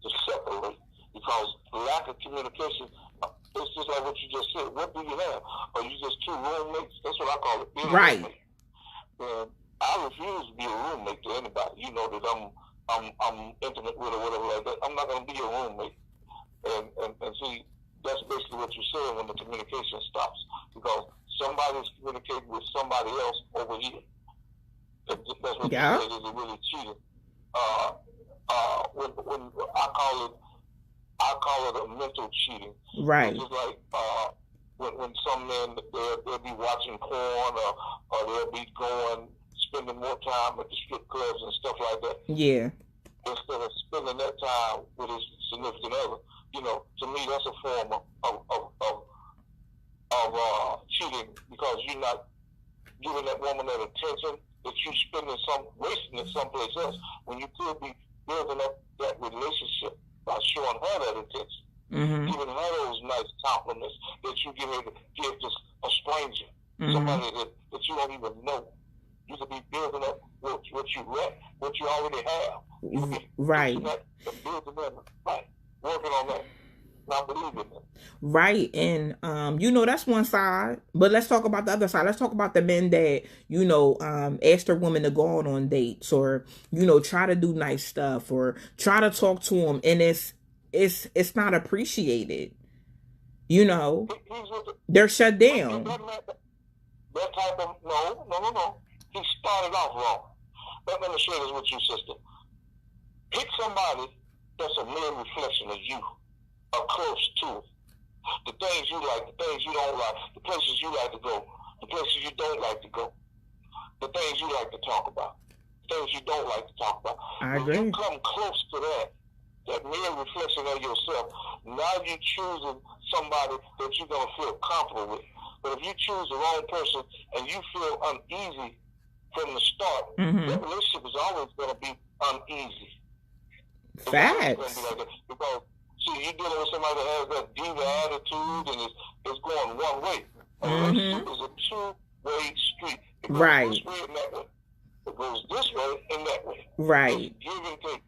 S2: to separate because lack of communication, it's just like what you just said. What do you have? Are you just two roommates? That's what I call it.
S1: Right.
S2: Roommate. And I refuse to be a roommate to anybody. You know that I'm intimate with or whatever like that. I'm not going to be a roommate. And see, that's basically what you're saying when the communication stops because somebody's communicating with somebody else over here. That's what you said is really cheating. When I call it a mental cheating.
S1: Right.
S2: It's just like when some men they'll be watching porn or they'll be spending more time at the strip clubs and stuff like that.
S1: Yeah.
S2: Instead of spending that time with his significant other, you know, to me that's a form of cheating because you're not giving that woman that attention that you're wasting it someplace else when you could be building up that relationship by showing her that attention, giving her those nice compliments that you give to a stranger, somebody that you don't even know. You could be building up what you already have.
S1: Right.
S2: Building them, right. Working on that. Not believing them.
S1: Right. And you know, that's one side. But let's talk about the other side. Let's talk about the men that, you know, ask their woman to go on dates or, you know, try to do nice stuff or try to talk to them and it's not appreciated. You know. They're shut down.
S2: That type of no. He started off wrong. Let me share this with you, sister. Pick somebody that's a mere reflection of you, or close to it. The things you like, the things you don't like, the places you like to go, the places you don't like to go, the things you like to talk about, the things you don't like to talk about.
S1: I agree.
S2: When you come close to that mere reflection of yourself, now you're choosing somebody that you're going to feel comfortable with. But if you choose the wrong person and you feel uneasy from the start, that relationship is always going to be uneasy.
S1: Facts.
S2: Because, see, you're dealing with somebody that has that diva attitude and it's going one way. A relationship is a two-way street. It goes this way and that way. It goes this way and that way.
S1: Right.
S2: It's give and take.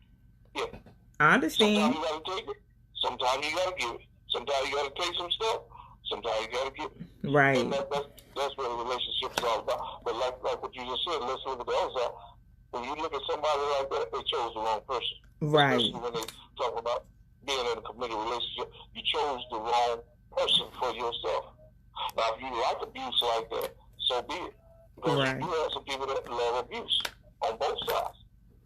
S2: Yeah.
S1: I understand.
S2: Sometimes you got to take it. Sometimes you got to give it. Sometimes you got to take some stuff. Sometimes you got to give it.
S1: Right.
S2: And that's what a relationship is all about. But like what you just said, let's look at the other side. When you look at somebody like that, they chose the wrong person.
S1: Right.
S2: Especially when they talk about being in a committed relationship, you chose the wrong person for yourself. Now, if you like abuse like that, so be it. Because you have some people that love abuse on both sides.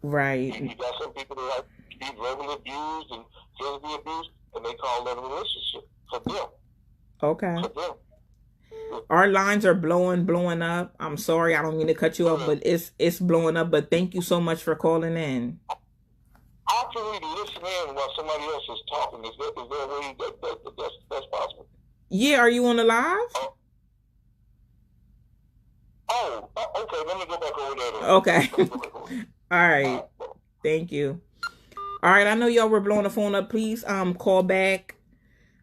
S1: Right.
S2: You got some people that like to be verbally abused and physically abused, and they call that a relationship for them.
S1: Okay.
S2: For them.
S1: Our lines are blowing up. I'm sorry, I don't mean to cut you off, but it's blowing up. But thank you so much for calling in.
S2: I can really listen in while somebody else is talking. Is there a way that's possible?
S1: Yeah, are you on the live?
S2: Okay. Let me go back over there.
S1: Okay. All right. Thank you. All right. I know y'all were blowing the phone up. Please call back.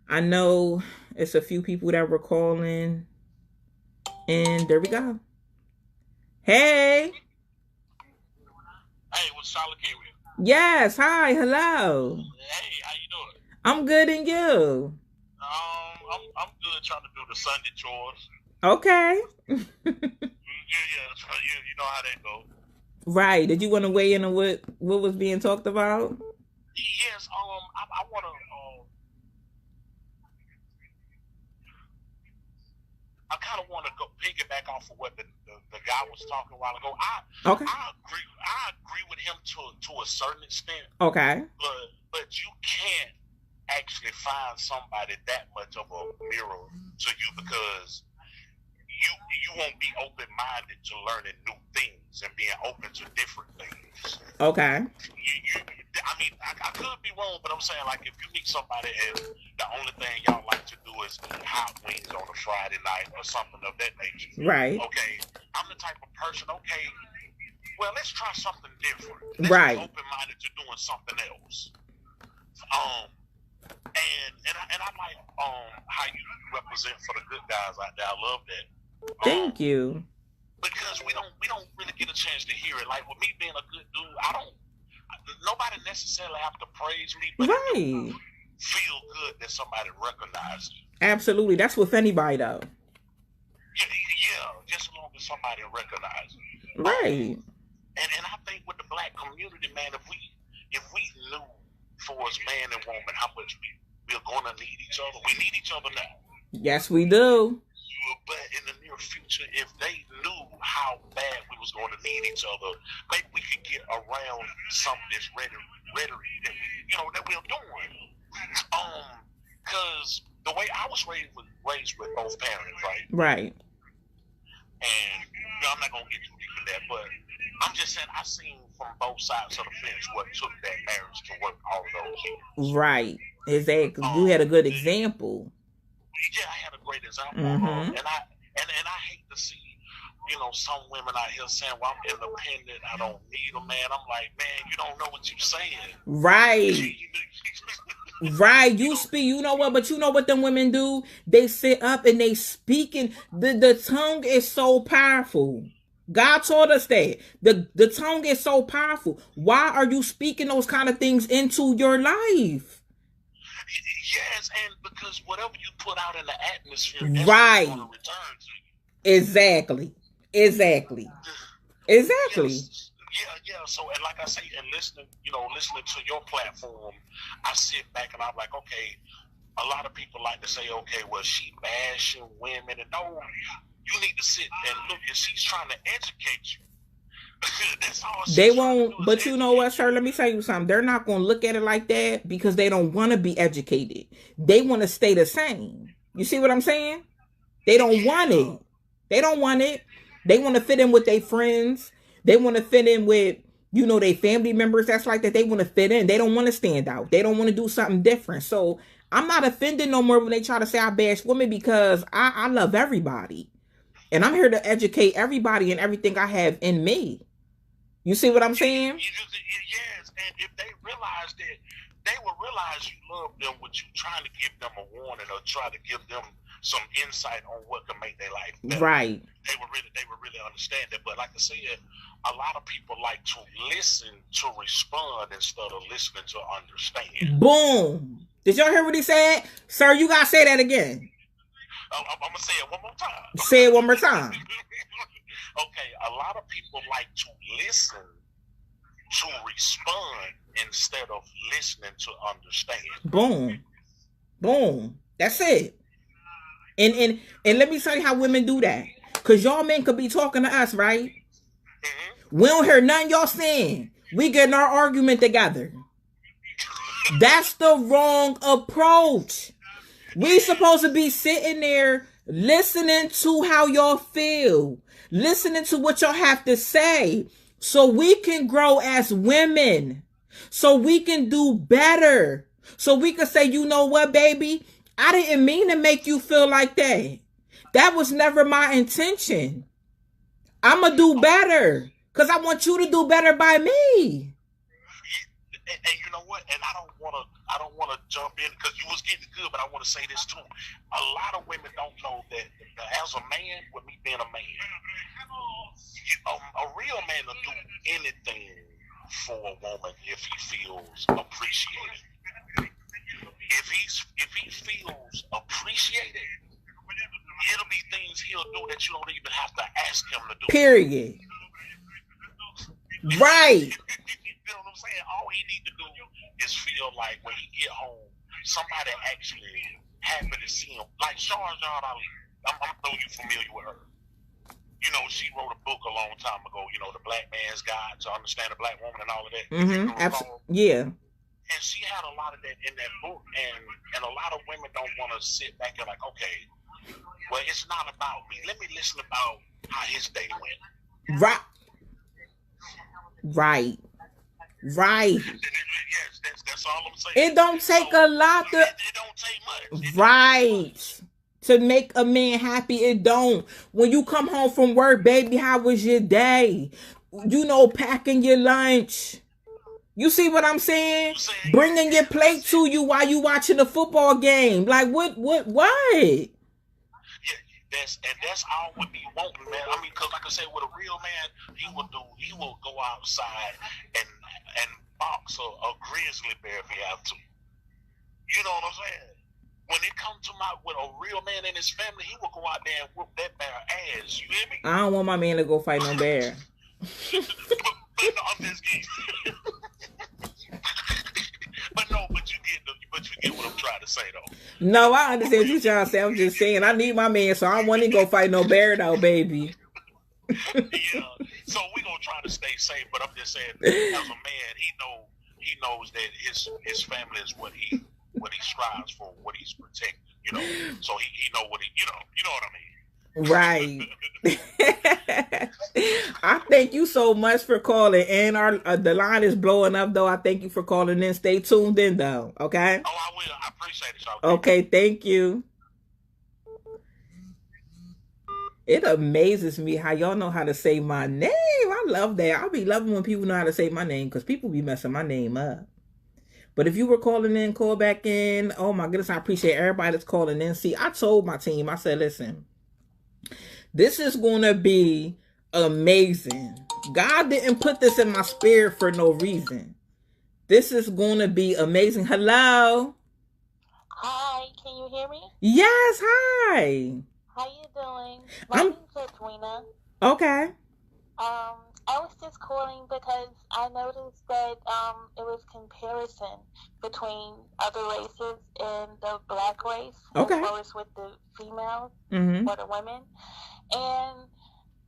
S1: I know it's a few people that were calling. And there we go. Hey.
S4: Hey, what's Solid Kiwi?
S1: Yes. Hi. Hello.
S4: Hey, how you doing?
S1: I'm good, and you?
S4: I'm good trying to do the Sunday chores.
S1: Okay.
S4: Yeah, you know how that goes.
S1: Right. Did you want to weigh in on what was being talked about?
S4: Yes. I want to. I kind of want to go piggyback off of what the guy was talking a while ago. I agree with him to a certain extent.
S1: Okay.
S4: But you can't actually find somebody that much of a mirror to you because you won't be open-minded to learning new things and being open to different things.
S1: Okay.
S4: I could be wrong, but I'm saying, like, if you meet somebody and the only thing y'all like to do is hot wings on a Friday night or something of that nature.
S1: Right.
S4: Okay. I'm the type of person, okay, well, let's try something different. Let's be open-minded to doing something else. And I like how you represent for the good guys out there. I love that.
S1: Thank you.
S4: Because we don't really get a chance to hear it. Like with me being a good dude, I don't nobody necessarily have to praise me, but right. Feel good that somebody recognizes you.
S1: Absolutely. That's with anybody, though.
S4: Yeah, just as long as somebody recognizes you.
S1: Right.
S4: And I think with the black community, man, if we knew for us man and woman how much we're going to need each other, we need each other now.
S1: Yes, we do.
S4: But in the near future, if they knew how bad we was going to need each other, maybe we could get around some of this rhetoric that we're doing. Because the way I was raised with both parents, right?
S1: Right.
S4: And I'm not gonna get too deep in that, but I'm just saying I seen from both sides of the fence what took that marriage to work all those years.
S1: Right. Exactly. You had a good example.
S4: Yeah, I had a great example. And I hate to see, some women out here saying, well, I'm independent, I don't need a man. I'm like, man, you don't know what you're saying.
S1: Right. Right. You speak, you know what, but you know what them women do? They sit up and they speaking. The tongue is so powerful. God taught us that. The tongue is so powerful. Why are you speaking those kind of things into your life?
S4: Yes, and because whatever you put out in the atmosphere,
S1: right.
S4: Going to return to you.
S1: Exactly.
S4: Yeah. So, and like I say, and listening to your platform, I sit back and I'm like, okay, a lot of people like to say, okay, well, she bashing women, and no, you need to sit and look, and she's trying to educate you. That's all
S1: they won't, but you know what, sir? Let me tell you something. They're not going to look at it like that because they don't want to be educated. They want to stay the same. You see what I'm saying? They don't want it. They don't want it. They want to fit in with their friends. They want to fit in with, their family members. That's like that. They want to fit in. They don't want to stand out. They don't want to do something different. So I'm not offended no more when they try to say I bash women because I love everybody. And I'm here to educate everybody and everything I have in me. You see what I'm saying?
S4: Yes, and if they realize that, they will realize you love them with you trying to give them a warning or try to give them some insight on what can make their life better.
S1: Right.
S4: They would really understand that. But like I said, a lot of people like to listen to respond instead of listening to understand.
S1: Boom. Did y'all hear what he said? Sir, you gotta say that again.
S4: I'm gonna say it one more time.
S1: Say it one more time.
S4: Okay, a lot of people like to listen to respond instead of listening to understand.
S1: Boom. That's it. And let me tell you how women do that. Because y'all men could be talking to us, right? Mm-hmm. We don't hear nothing y'all saying. We getting our argument together. That's the wrong approach. We supposed to be sitting there listening to how y'all feel. Listening to what y'all have to say. So we can grow as women. So we can do better. So we can say, you know what, baby? I didn't mean to make you feel like that. That was never my intention. I'm going to do better. Because I want you to do better by me.
S4: And you know what? And I don't want to jump in because you was getting good, but I want to say this too. A lot of women don't know that as a man, with me being a man, a real man will do anything for a woman if he feels appreciated. If he feels appreciated, it'll be things he'll do that you don't even have to ask him to do.
S1: Period. Right.
S4: You know what I'm saying? All he need to do is feel like when he get home, somebody actually happy to see him. Like Shahrazad Ali. I'm know you familiar with her. She wrote a book a long time ago, The Black Man's Guide to Understand a Black Woman and all of that.
S1: Mm-hmm. Absolutely. Yeah.
S4: And she had a lot of that in that book, and a lot of women don't want to sit back and like, okay, well, it's not about me. Let me listen about how his day went.
S1: Right.
S4: Yes, that's all I'm saying.
S1: It don't take a lot to.
S4: It don't take much.
S1: Right. To make a man happy, it don't. When you come home from work, baby, how was your day? Packing your lunch. You see what I'm saying? Bringing your plate to you while you watching a football game. Like, what?
S4: Yeah, That's all would be wanting, man. I mean, because like I said, with a real man, he will go outside and box a grizzly bear if he have to. You know what I'm saying? When it comes to with a real man and his family, he will go out there and whoop that bear ass. You hear me?
S1: I don't want my man to go fight no bear.
S4: but no, I'm just kidding. but you get what I'm trying to say though.
S1: No, I understand what you're trying to say. I'm just saying I need my man, so I don't want him to go fight no bear though, baby.
S4: Yeah. So we gonna try to stay safe, but I'm just saying, as a man, he knows that his family is what he strives for, what he's protecting. You know, so he know what you know what I mean.
S1: Right. I thank you so much for calling, and the line is blowing up though. I thank you for calling in. Stay tuned in though, okay?
S4: Oh, I will. I appreciate it, y'all.
S1: Okay, thank you. It amazes me how y'all know how to say my name. I love that. I'll be loving when people know how to say my name, because people be messing my name up. But if you were calling in, call back in. Oh my goodness, I appreciate everybody that's calling in. See, I told my team, I said, listen, this is going to be amazing. God didn't put this in my spirit for no reason. This is going to be amazing. Hello?
S5: Hi, can you hear me?
S1: Yes, hi.
S5: How you doing? My name's Edwina.
S1: Okay.
S5: I was just calling because I noticed that it was comparison between other races and the black race,
S1: okay,
S5: as well as with the females or the women, and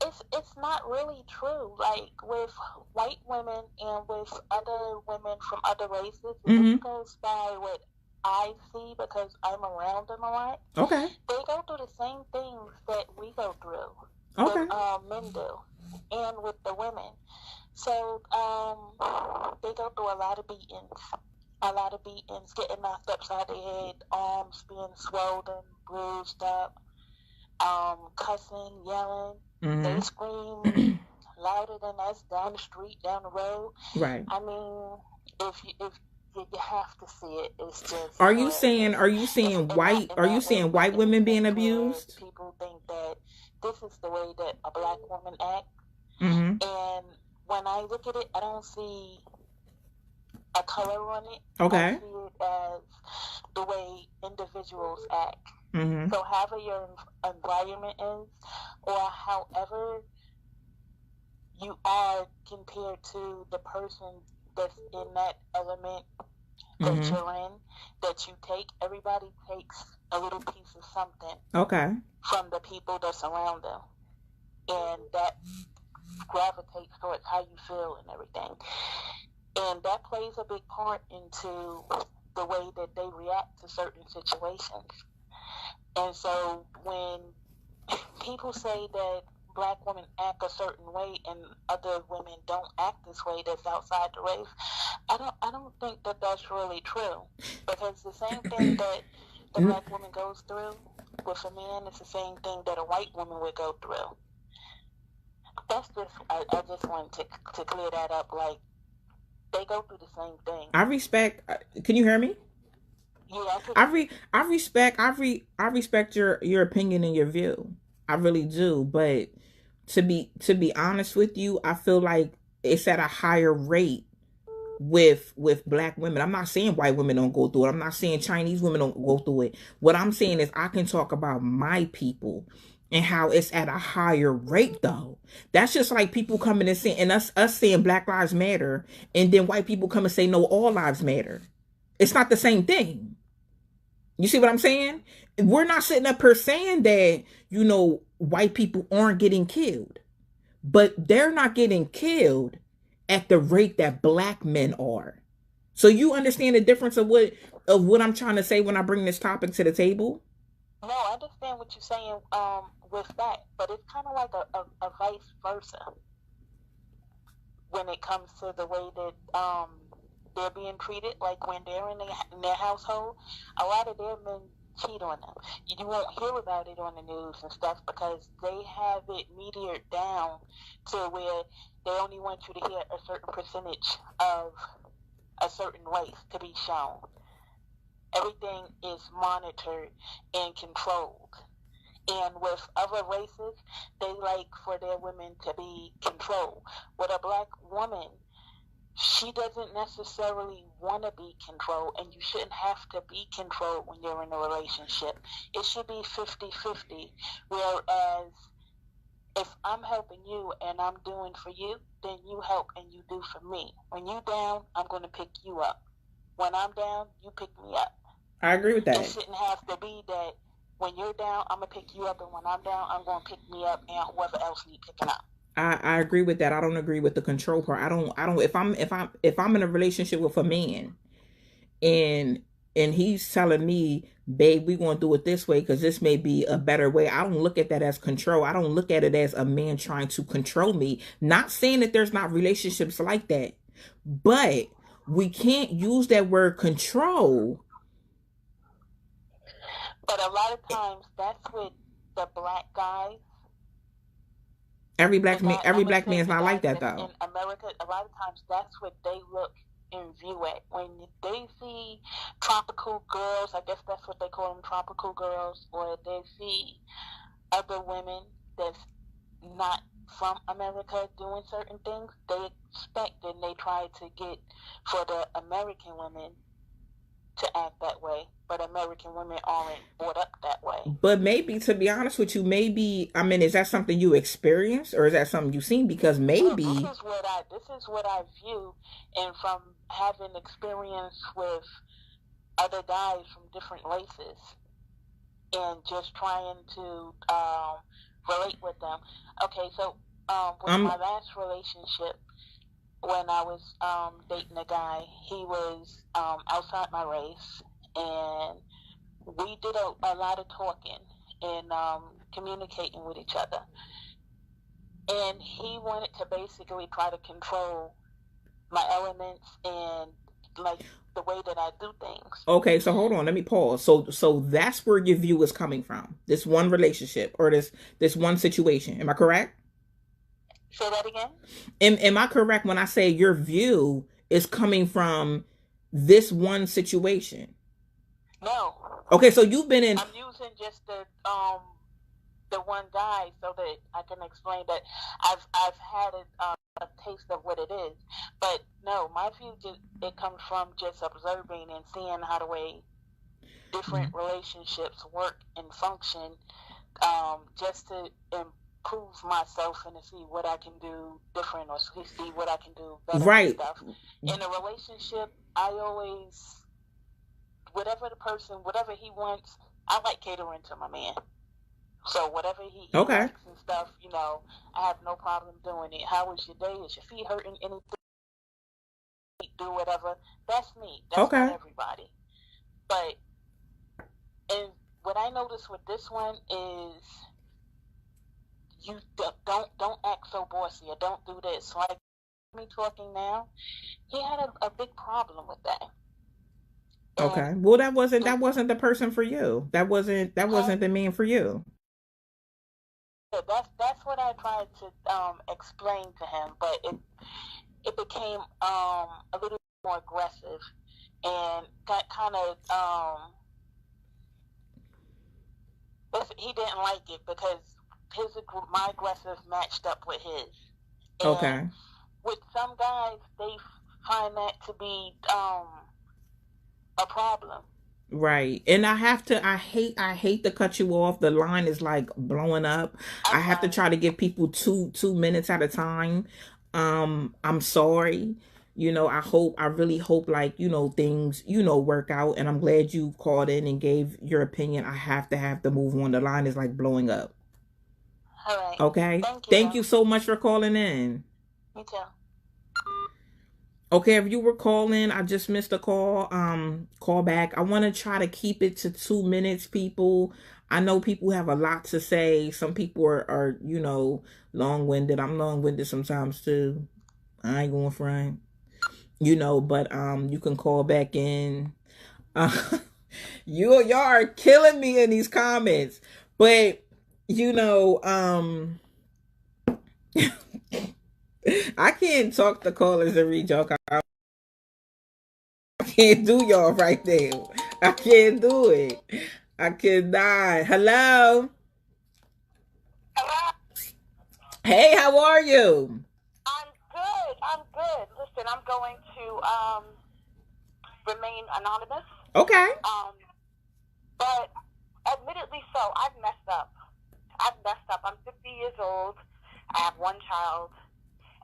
S5: it's not really true. Like with white women and with other women from other races, it goes by what I see because I'm around them a lot.
S1: Okay.
S5: They go through the same things that we go through.
S1: Okay.
S5: Men do, and with the women. So they go through a lot of beatings, getting knocked upside the head, arms being swollen, bruised up, cussing, yelling. They scream louder than us down the street, down the road.
S1: Right.
S5: I mean, if you have to see it. It's just.
S1: Are you saying white women being abused?
S5: People think that this is the way that a black woman acts. And when I look at it, I don't see a color on it.
S1: Okay.
S5: I see it as the way individuals act. So however your environment is, or however you are compared to the person that's in that element that you're in, that you take, everybody takes a little piece of something from the people that's around them. And that gravitates towards how you feel and everything. And that plays a big part into the way that they react to certain situations. And so when people say that black women act a certain way and other women don't act this way that's outside the race, I don't think that that's really true. Because the same thing that the black woman goes through with a man is the same thing that a white woman would go through. That's just, I just wanted to clear that up. Like, they go through the same thing.
S1: I respect, can you hear me?
S5: Yeah,
S1: I respect your opinion and your view. I really do. But to be honest with you, I feel like it's at a higher rate with black women. I'm not saying white women don't go through it. I'm not saying Chinese women don't go through it. What I'm saying is I can talk about my people and how it's at a higher rate though. That's just like people coming and saying, and us saying Black Lives Matter, and then white people come and say no, all lives matter. It's not the same thing. You see what I'm saying? We're not sitting up here saying that, white people aren't getting killed, but they're not getting killed at the rate that black men are. So you understand the difference of what I'm trying to say when I bring this topic to the table?
S5: No, I understand what you're saying with that, but it's kind of like a vice versa when it comes to the way that they're being treated. Like when they're in their household, a lot of their men cheat on them. You won't hear about it on the news and stuff because they have it metered down to where they only want you to hear a certain percentage of a certain race to be shown. Everything is monitored and controlled. And with other races, they like for their women to be controlled. With a black woman, she doesn't necessarily want to be controlled, and you shouldn't have to be controlled when you're in a relationship. It should be 50-50, whereas if I'm helping you and I'm doing for you, then you help and you do for me. When you down, I'm going to pick you up. When I'm down, you pick me up.
S1: I agree with that.
S5: It shouldn't have to be that when you're down, I'm going to pick you up, and when I'm down, I'm going to pick me up and whoever else needs picking up.
S1: I agree with that. I don't agree with the control part. I don't if I'm in a relationship with a man and he's telling me, babe, we're going to do it this way because this may be a better way. I don't look at that as control. I don't look at it as a man trying to control me. Not saying that there's not relationships like that, but we can't use that word control.
S5: But a lot of times that's with the black guys.
S1: Every black man is not like that, though.
S5: In America, a lot of times that's what they look and view at. When they see tropical girls, I guess that's what they call them, tropical girls, or they see other women that's not from America doing certain things, they expect and they try to get for the American women to act that way, but American women aren't brought up that way.
S1: But maybe, to be honest with you, maybe, I mean, is that something you experienced, or is that something you've seen? Because maybe
S5: this is what I view, and from having experience with other guys from different races, and just trying to relate with them. Okay, so with my last relationship, when I was dating a guy, he was outside my race, and we did a lot of talking and communicating with each other. And he wanted to basically try to control my elements and like the way that I do things.
S1: Okay, so hold on, let me pause. So that's where your view is coming from. This one relationship or this one situation. Am I correct?
S5: Say that again?
S1: Am I correct when I say your view is coming from this one situation?
S5: No.
S1: Okay, so you've been in...
S5: I'm using just the one guy so that I can explain that I've had a taste of what it is. But no, my view it comes from just observing and seeing how the way different relationships work and function, just to improve myself and to see what I can do different or see what I can do better.
S1: Right.
S5: Stuff. In a relationship, I always, whatever he wants, I like catering to my man. So whatever he likes and stuff, I have no problem doing it. How was your day? Is your feet hurting? Anything? Do whatever. That's me. That's not everybody. But, and what I noticed with this one is, you don't act so bossy or don't do this. Like me talking now, he had a big problem with that.
S1: Okay. Well, that wasn't the person for you. That wasn't the man for you.
S5: That's what I tried to explain to him, but it became a little more aggressive and got kind of he didn't like it because my aggressive matched up with his. And
S1: okay.
S5: With some guys, they find that to be a problem.
S1: Right. And I hate to cut you off. The line is like blowing up. I have to try to give people two minutes at a time. I'm sorry. I really hope things, work out, and I'm glad you called in and gave your opinion. I have to move on. The line is like blowing up.
S5: All right.
S1: Okay. Thank you so much for calling in.
S5: Me too.
S1: Okay, if you were calling, I just missed a call. Call back. I want to try to keep it to 2 minutes, people. I know people have a lot to say. Some people are long-winded. I'm long-winded sometimes too. I ain't going front. But you can call back in. Y'all are killing me in these comments. But I can't talk to callers and read y'all. I can't do y'all right there. I can't do it. I cannot. Hello? Hey, how are you?
S5: I'm good. Listen, I'm going to remain anonymous.
S1: Okay.
S5: But admittedly so, I've messed up. I'm 50 years old. I have one child.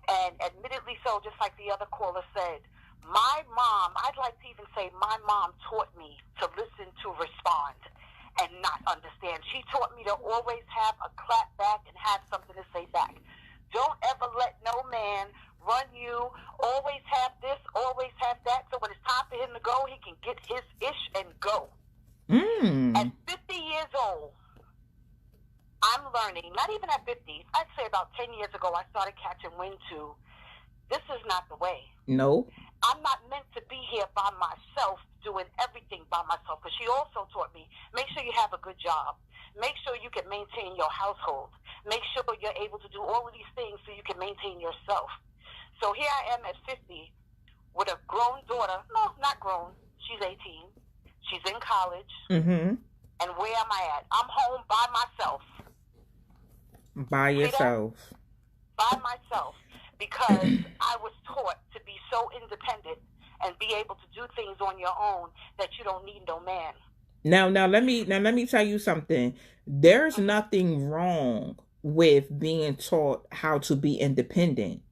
S5: And admittedly so, just like the other caller said, my mom, I'd like to even say my mom taught me to listen to respond and not understand. She taught me to always have a clap back and have something to say back. Don't ever let no man run you. Always have this, always have that. So when it's time for him to go, he can get his ish and go. At 50 years old, I'm learning, not even at 50, I'd say about 10 years ago, I started catching wind to, this is not the way.
S1: No.
S5: I'm not meant to be here by myself, doing everything by myself. But she also taught me, make sure you have a good job. Make sure you can maintain your household. Make sure you're able to do all of these things so you can maintain yourself. So here I am at 50 with a grown daughter. No, not grown. She's 18. She's in college. And where am I at? I'm home by myself.
S1: By yourself.
S5: By myself. Because I was taught to be so independent and be able to do things on your own that you don't need no man.
S1: Now let me tell you something. There's nothing wrong with being taught how to be independent.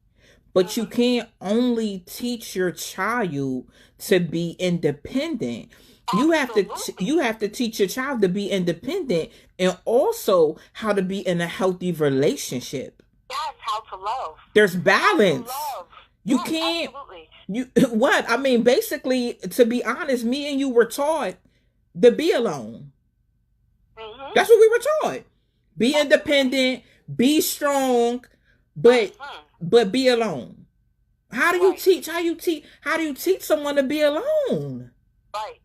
S1: But you can't only teach your child to be independent. You have to teach your child to be independent and also how to be in a healthy relationship.
S5: Yes, how to love.
S1: There's balance. You can't. What? I mean, basically, to be honest, me and you were taught to be alone. That's what we were taught. Be independent, be strong, but be alone. How do you teach? How do you teach someone to be alone?
S5: Right.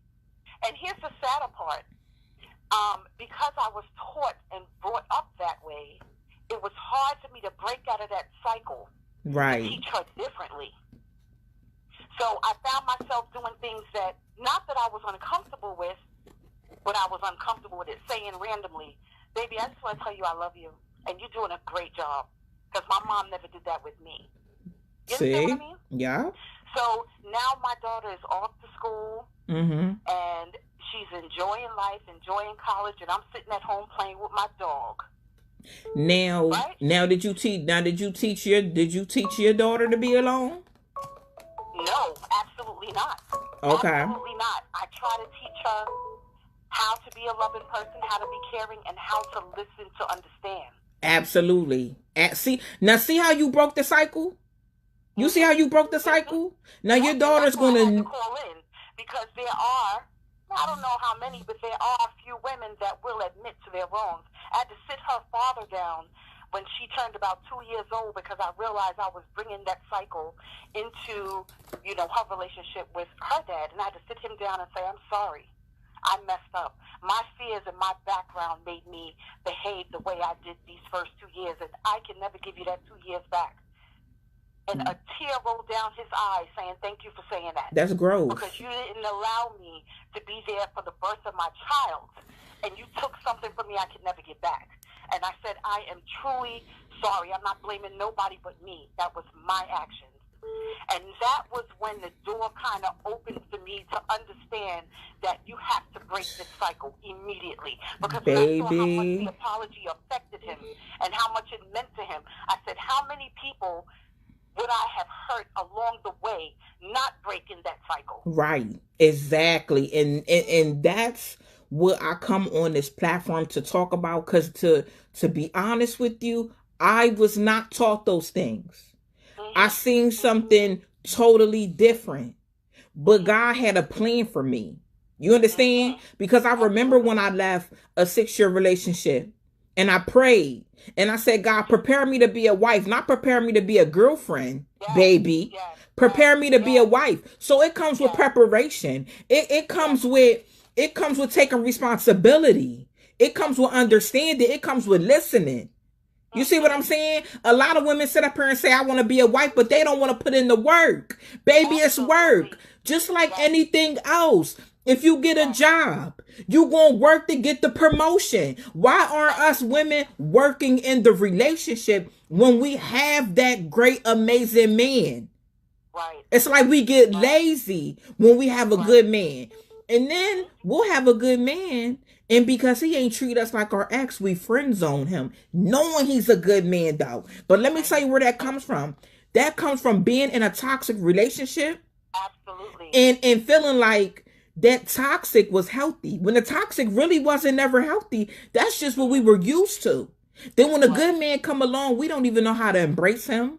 S5: And here's the sadder part. Because I was taught and brought up that way, it was hard for me to break out of that cycle.
S1: Right.
S5: And teach her differently. So I found myself doing things that, not that I was uncomfortable with, but I was uncomfortable with it, saying randomly, baby, I just want to tell you I love you, and you're doing a great job. Because my mom never did that with me. You understand what I mean?
S1: Yeah.
S5: So now my daughter is off to school, and she's enjoying life, enjoying college, and I'm sitting at home playing with my dog.
S1: Now, did you teach your daughter to be alone?
S5: No, absolutely not.
S1: Okay.
S5: Absolutely not. I try to teach her how to be a loving person, how to be caring, and how to listen to understand.
S1: Absolutely. See how you broke the cycle? You see how you broke the cycle? Now your daughter's going
S5: to call in, because there are, I don't know how many, but there are a few women that will admit to their wrongs. I had to sit her father down when she turned about 2 years old, because I realized I was bringing that cycle into, her relationship with her dad. And I had to sit him down and say, I'm sorry. I messed up. My fears and my background made me behave the way I did these first 2 years, and I can never give you that 2 years back. And a tear rolled down his eyes saying, thank you for saying that.
S1: That's gross.
S5: Because you didn't allow me to be there for the birth of my child. And you took something from me I could never get back. And I said, I am truly sorry. I'm not blaming nobody but me. That was my actions. And that was when the door kind of opened for me to understand that you have to break this cycle immediately. Because when I saw how much the apology affected him and how much it meant to him, I said, how many people would I have hurt along the way not breaking that cycle?
S1: Right. Exactly. And that's what I come on this platform to talk about, because to be honest with you, I was not taught those things. I seen something totally different, but God had a plan for me. You understand? Because I remember when I left a 6-year relationship and I prayed and I said, God, prepare me to be a wife, not prepare me to be a girlfriend, baby. Prepare me to be a wife. So it comes with preparation. It comes with taking responsibility. It comes with understanding. It comes with listening. You see what I'm saying? A lot of women sit up here and say, I want to be a wife, but they don't want to put in the work. Baby, it's work. Just like anything else. If you get a job, you gonna work to get the promotion. Why aren't us women working in the relationship when we have that great, amazing man?
S5: Right.
S1: It's like we get lazy when we have a good man. And then we'll have a good man, and because he ain't treat us like our ex, we friend zone him, knowing he's a good man though. But let me tell you where that comes from. That comes from being in a toxic relationship.
S5: Absolutely.
S1: And feeling like that toxic was healthy when the toxic really wasn't never healthy. That's just what we were used to. Then when a good man come along, we don't even know how to embrace him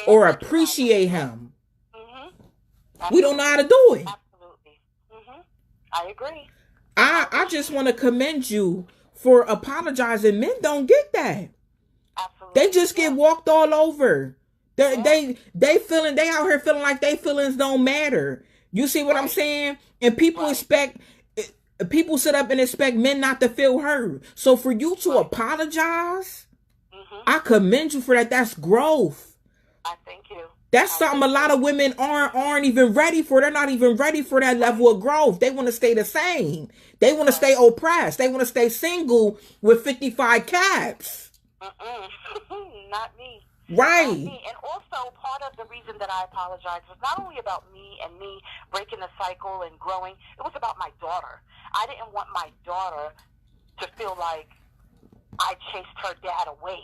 S1: or appreciate him. Mm-hmm. We don't know how to do it.
S5: Absolutely. Mm-hmm. I agree.
S1: I just want to commend you for apologizing. Men don't get that. Absolutely. They just get walked all over. They out here feeling like their feelings don't matter. You see what I'm saying? And people people sit up and expect men not to feel heard. So for you to apologize, I commend you for that. That's growth.
S5: I thank you.
S1: That's something a lot of women aren't even ready for. They're not even ready for that level of growth. They want to stay the same. They want to stay oppressed. They want to stay single with 55 caps.
S5: Not me.
S1: Right.
S5: And also, part of the reason that I apologize was not only about me and me breaking the cycle and growing, it was about my daughter. I didn't want my daughter to feel like I chased her dad away.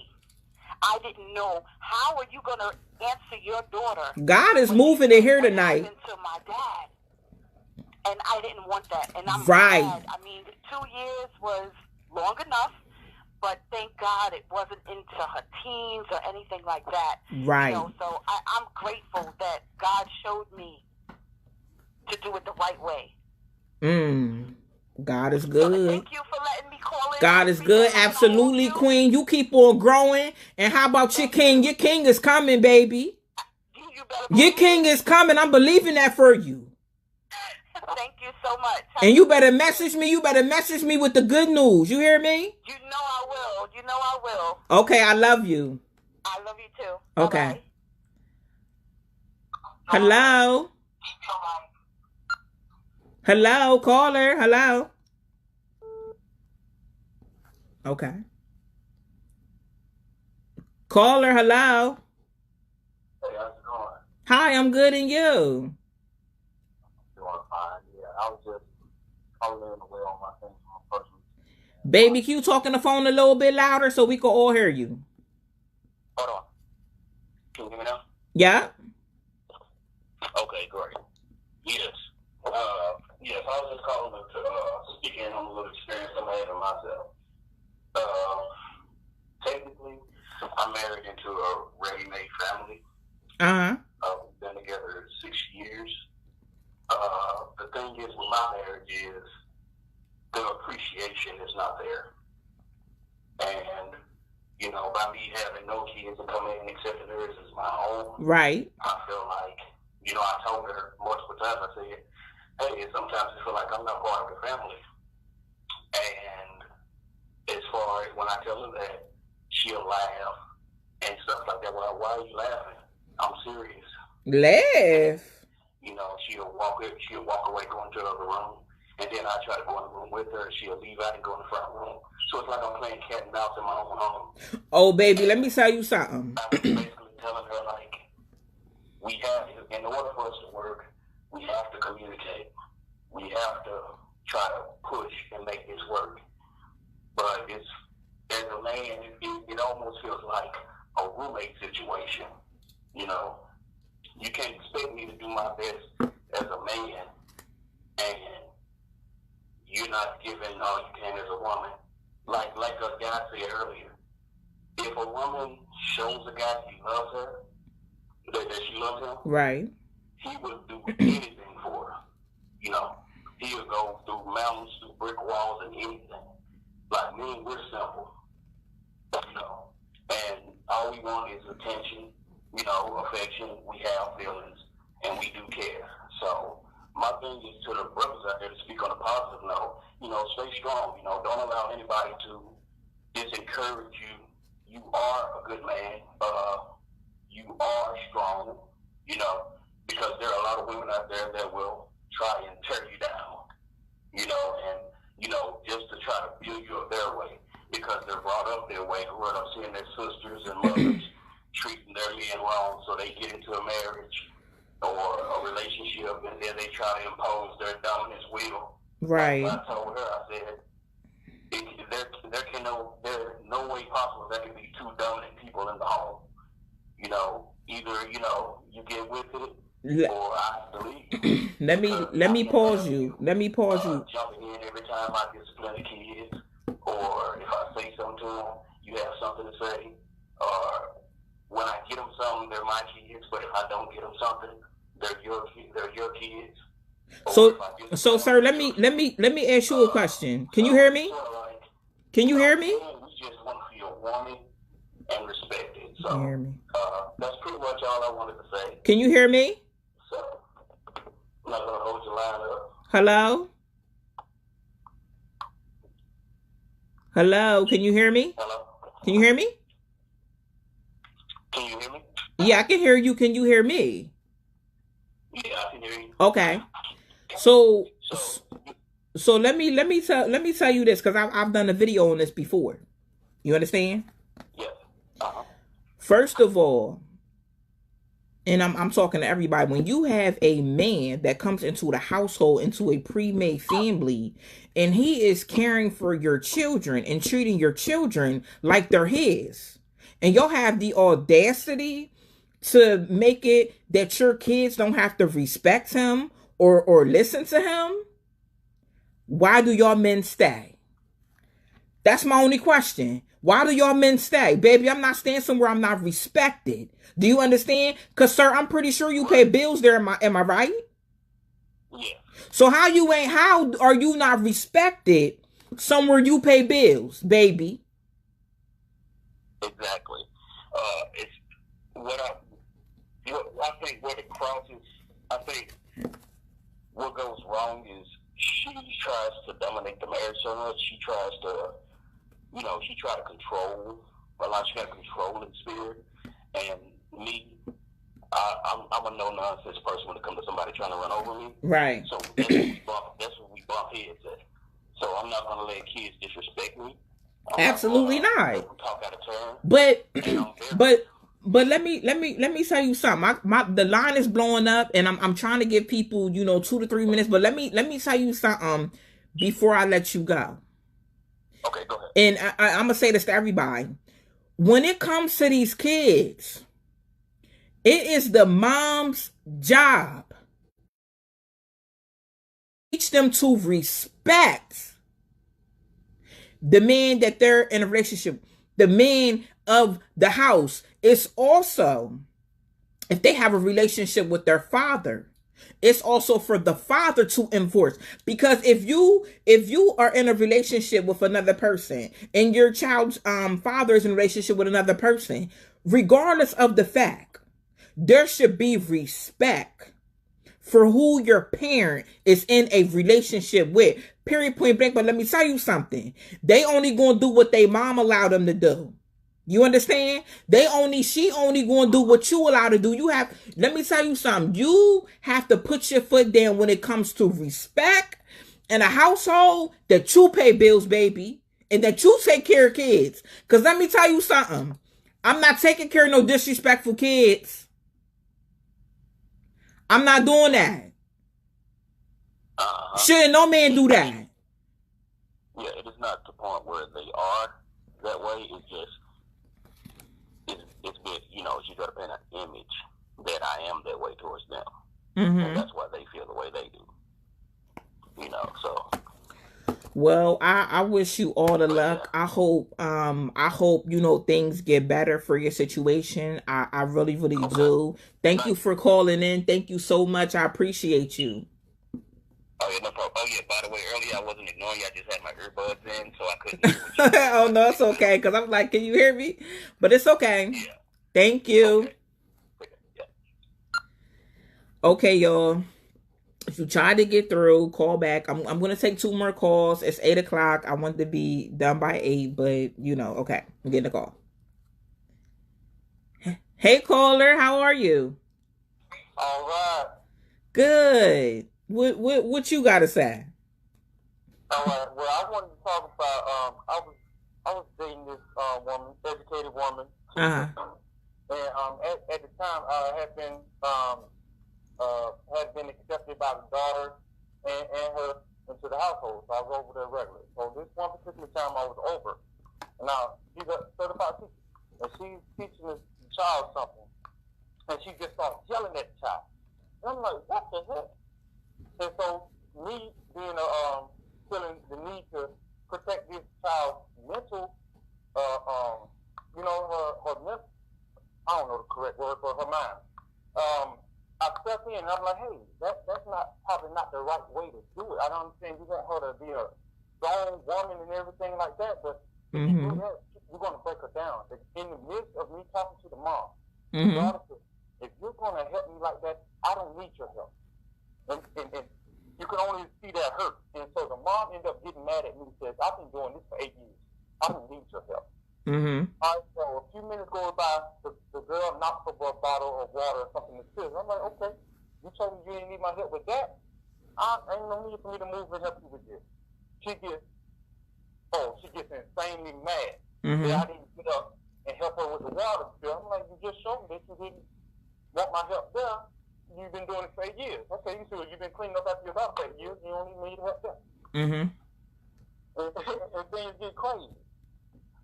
S5: I didn't know, how are you going to answer your daughter?
S1: God is moving in here tonight.
S5: To my dad. And I didn't want that. And I'm
S1: right.
S5: glad. I mean, 2 years was long enough. But thank God it wasn't into her teens or anything like that.
S1: Right.
S5: So I'm grateful that God showed me to do it the right way.
S1: God is good.
S5: So thank you for letting me call in.
S1: God is good. Absolutely, Queen. You keep on growing. And how about your king? Your king is coming, baby. Your king is coming. I'm believing that for you.
S5: Thank you so much.
S1: And you better message me. You better message me with the good news. You hear me?
S5: You know I will. You know I will.
S1: Okay, I love you.
S5: I love you too.
S1: Okay.
S5: Bye-bye.
S1: Hello? Hello, caller. Hello? Okay. Caller, hello?
S2: Hey, how's it going?
S1: Hi, I'm good, and you?
S2: I was just calling in away on my things from my personal.
S1: Baby, can you talk on the phone a little bit louder so we can all hear you?
S2: Hold on. Can you hear me now?
S1: Yeah.
S2: Okay, great. Yes. Yes, I was just calling to speak in on a little experience I had in myself. Technically, I'm married into a ready-made family. We've been together 6 years. The thing is with my marriage is the appreciation is not there. And, by me having no kids and coming in and accepting hers as my own,
S1: right.
S2: I feel like, I told her multiple times, I said, hey, sometimes I feel like I'm not part of the family. And as far as when I tell her that, she'll laugh and stuff like that. Well, why are you laughing? I'm serious.
S1: Laugh.
S2: She'll walk away, go into the other room, and then I try to go in the room with her. She'll leave out and go in the front room. So it's like I'm playing cat and mouse in my own home.
S1: Oh, baby, let me tell you something.
S2: I was basically telling her, like, in order for us to work, we have to communicate. We have to try to push and make this work. But as a man, it almost feels like a roommate situation. You can't expect me to do my best as a man, and you're not giving all you can as a woman. Like a guy said earlier, if a woman shows a guy she loves her, that she loves him,
S1: right,
S2: he will do anything for her. He'll go through mountains, through brick walls, and anything. Like me, we're simple, and all we want is attention, affection. We have feelings, and we do care. So my thing is to the brothers out there to speak on a positive note. Stay strong. Don't allow anybody to disencourage you. You are a good man. You are strong. Because there are a lot of women out there that will try and tear you down. and just to try to build you up their way because they're brought up their way, growing up seeing their sisters and mothers treating their men wrong, so they get into a marriage or a relationship, and then they try to impose their dominance will.
S1: Right.
S2: I told her, I said, there's no way possible there can be two dominant people in the home. Either you get with it, or I believe.
S1: let me pause you.
S2: Jumping in every time I discipline the kids, or if I say something to them, you have something to say, or when I get them something, they're my kids, but if I don't get them something, they're your kids.
S1: So, sir, let me ask you a question. Can you hear me? Can you hear me?
S2: We just want to feel wanted and respected. So,
S1: can you hear me?
S2: That's pretty much all I wanted to say.
S1: Can you hear me?
S2: So, I'm not going to hold your line up.
S1: Hello? Hello? Can you hear me?
S2: Hello?
S1: Can you hear me?
S2: Can you hear me?
S1: Yeah, I can hear you. Can you hear me?
S2: Yeah, I can hear you.
S1: Okay. So let me tell you this, because I've done a video on this before. You understand?
S2: Yes.
S1: First of all, and I'm talking to everybody, when you have a man that comes into the household, into a pre-made family, and he is caring for your children and treating your children like they're his, and y'all have the audacity to make it that your kids don't have to respect him or listen to him, why do y'all men stay? That's my only question. Why do y'all men stay? Baby, I'm not staying somewhere I'm not respected. Do you understand? Because, sir, I'm pretty sure you pay bills there. Am I right?
S2: Yeah.
S1: So how are you not respected somewhere you pay bills, baby?
S2: Exactly. It's I think where the crosses, I think what goes wrong is she tries to dominate the marriage so much. She tries to, she tries to control. She got a controlling spirit. And me, I'm a no-nonsense person when it comes to somebody trying to run over me.
S1: Right.
S2: So that's where we bump heads at. So I'm not going to let kids disrespect me.
S1: Absolutely not.
S2: Talk out of turn.
S1: But let me tell you something. The line is blowing up, and I'm trying to give people 2 to 3 minutes. But let me tell you something before I let you go.
S2: Okay, go ahead.
S1: And I'm gonna say this to everybody: when it comes to these kids, it is the mom's job to teach them to respect the man that they're in a relationship, the man of the house. It's also, if they have a relationship with their father, it's also for the father to enforce. Because if you are in a relationship with another person and your child's father is in a relationship with another person, regardless of the fact, there should be respect for who your parent is in a relationship with. Period, point blank. But let me tell you something. They only gonna do what they mom allowed them to do. You understand? She only gonna do what you allow to do. Let me tell you something. You have to put your foot down when it comes to respect in a household that you pay bills, baby, and that you take care of kids. Because let me tell you something. I'm not taking care of no disrespectful kids. I'm not doing that. Shouldn't no man do that.
S2: Yeah, it is not the point where they are that way. It's just, it's been, she's got to paint an image that I am that way towards them. Mm-hmm. And that's why they feel the way they do. So.
S1: Well, I wish you all the luck. I hope things get better for your situation. I really, really do. Thank you for calling in. Thank you so much. I appreciate you.
S2: Oh, yeah, no problem. Oh, yeah, by the way, earlier I wasn't ignoring you. I just had my earbuds in, so I couldn't hear what you
S1: Oh, no, it's okay, because I'm like, can you hear me? But it's okay. Yeah. Thank you.
S2: Okay. Yeah.
S1: Okay, y'all. If you try to get through, call back. I'm going to take 2 more calls. It's 8 o'clock. I want to be done by 8, but, okay. I'm getting a call. Hey, caller. How are you?
S2: All right.
S1: Good. What you got to say?
S3: All right. Well, I wanted to talk about. I was dating this woman, educated woman.
S1: And
S3: at the time, had been accepted by the daughter and her into the household. So I was over there regularly. So this one particular time, I was over. Now she's a certified teacher, and she's teaching this child something, and she just starts yelling at the child. And I'm like, what the heck? And so me being feeling the need to protect this child's mental, you know, her mental, I don't know the correct word for her mind. I stepped in and I'm like, hey, that's probably not the right way to do it. I don't understand you want her to be a strong woman and everything like that, but if you do that, you're going to break her down. In the midst of me talking to the mom, if you're going to help me like that, I don't need your help. And you can only see that hurt. And so the mom ended up getting mad at me and says, I've been doing this for 8 years. I don't need your help. All right, so a few minutes go by, the girl knocks over a bottle of water or something to spill. I'm like, okay, you told me you didn't need my help with that. Ain't no need for me to move and help you with this. She gets insanely mad. That I didn't get up and help her with the water spill. I'm like, you just showed me that you didn't want my help there. You've been doing it for 8 years. Okay, you see, you've been cleaning up after your daughter for 8 years. You don't even need help there. And things get crazy.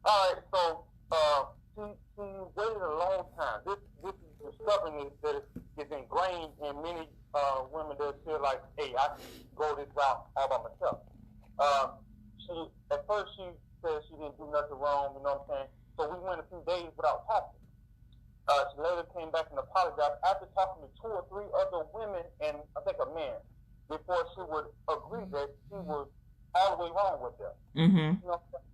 S3: All right, so she waited a long time. This is the stubbornness that is ingrained in many women that feel like, hey, I can go this route all by myself. At first she said she didn't do nothing wrong, you know what I'm saying? So we went a few days without talking. She later came back and apologized after talking to 2 or 3 other women and I think a man before she would agree that she was all the way wrong with them. You know what I'm saying?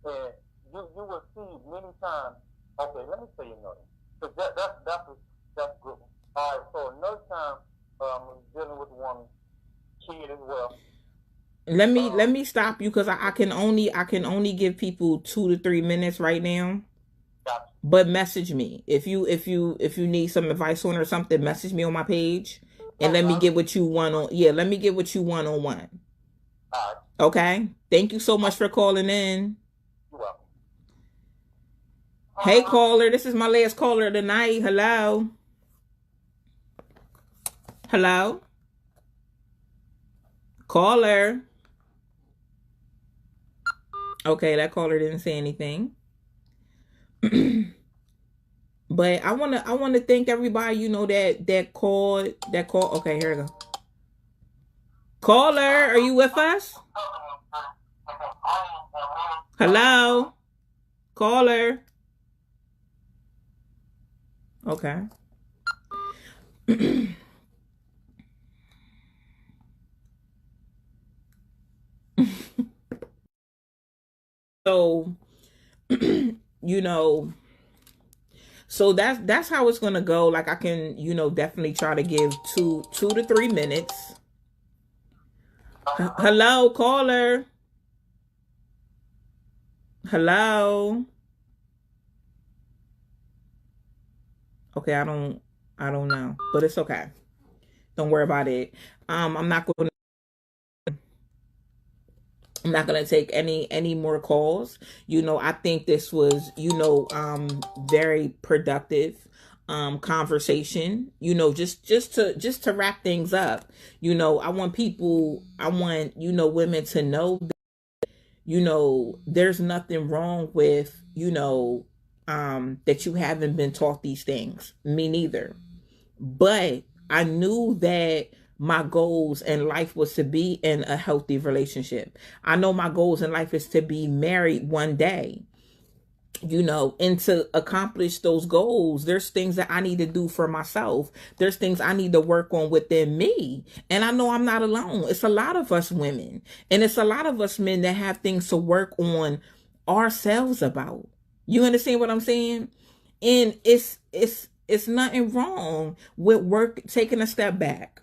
S3: And you will see many times. Okay, let me say another. Cause that's good. All right, so another time, dealing with a woman, kid as well.
S1: Let me stop you because I can only give people 2 to 3 minutes right now.
S3: Gotcha.
S1: But message me if you need some advice on or something. Message me on my page and let me get what you want on. Yeah, let me get what you want on one.
S3: All right.
S1: Okay. Thank you so much for calling in.
S3: You're welcome.
S1: Hey, caller. This is my last caller of the night. Hello. Hello. Caller. Okay, that caller didn't say anything. But I wanna thank everybody, you know, that called. Okay, here we go. Caller, are you with us? Hello? Caller. Okay. So, you know, so that's how it's gonna go. Like I can, you know, definitely try to give 2 to 3 minutes. Hello, caller. Hello. Okay, I don't know, but it's okay. Don't worry about it. I'm not gonna take any more calls. You know, I think this was, you know, very productive conversation. You know, just to wrap things up. You know, I want you know, women to know that, you know, there's nothing wrong with, you know, that you haven't been taught these things. Me neither. But I knew that my goals in life was to be in a healthy relationship. I know my goals in life is to be married one day. You know, and to accomplish those goals, there's things that I need to do for myself. There's things I need to work on within me. And I know I'm not alone. It's a lot of us women. And it's a lot of us men that have things to work on ourselves about. You understand what I'm saying? And it's nothing wrong with taking a step back.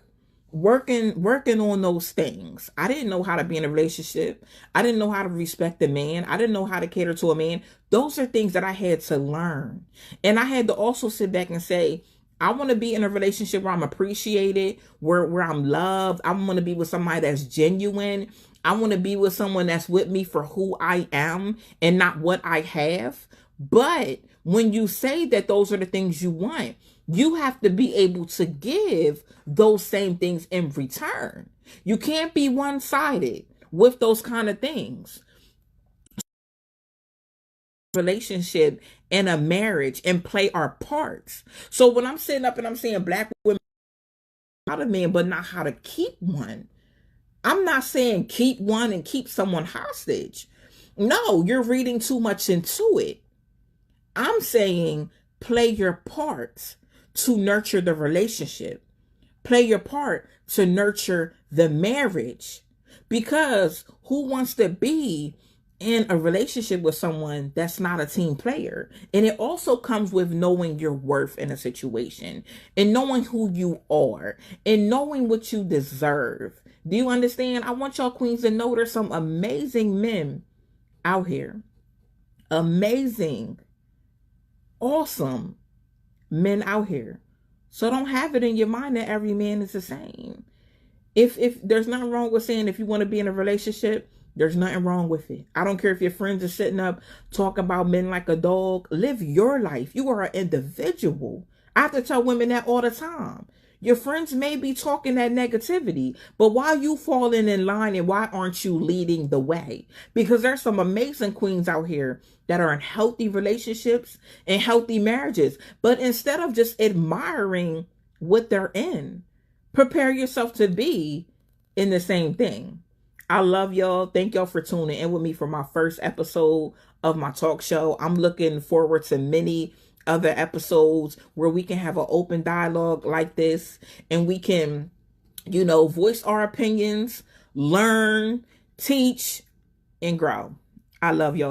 S1: Working on those things. I didn't know how to be in a relationship. I didn't know how to respect a man. I didn't know how to cater to a man. Those are things that I had to learn. And I had to also sit back and say, I want to be in a relationship where I'm appreciated, where I'm loved. I want to be with somebody that's genuine. I want to be with someone that's with me for who I am and not what I have. But when you say that those are the things you want, you have to be able to give those same things in return. You can't be one-sided with those kind of things. Relationship and a marriage and play our parts. So when I'm sitting up and I'm saying black women how to men, but not how to keep one, I'm not saying keep one and keep someone hostage. No, you're reading too much into it. I'm saying play your parts to nurture the relationship. Play your part to nurture the marriage. Because who wants to be in a relationship with someone that's not a team player? And it also comes with knowing your worth in a situation and knowing who you are and knowing what you deserve. Do you understand? I want y'all queens to know there's some amazing men out here. Amazing, awesome men out here. So don't have it in your mind that every man is the same. If there's nothing wrong with saying if you want to be in a relationship, there's nothing wrong with it. I don't care if your friends are sitting up talking about men like a dog. Live your life. You are an individual. I have to tell women that all the time. Your friends may be talking that negativity, but why are you falling in line and why aren't you leading the way? Because there's some amazing queens out here that are in healthy relationships and healthy marriages. But instead of just admiring what they're in, prepare yourself to be in the same thing. I love y'all. Thank y'all for tuning in with me for my first episode of my talk show. I'm looking forward to many other episodes where we can have an open dialogue like this and we can, voice our opinions, learn, teach, and grow. I love y'all.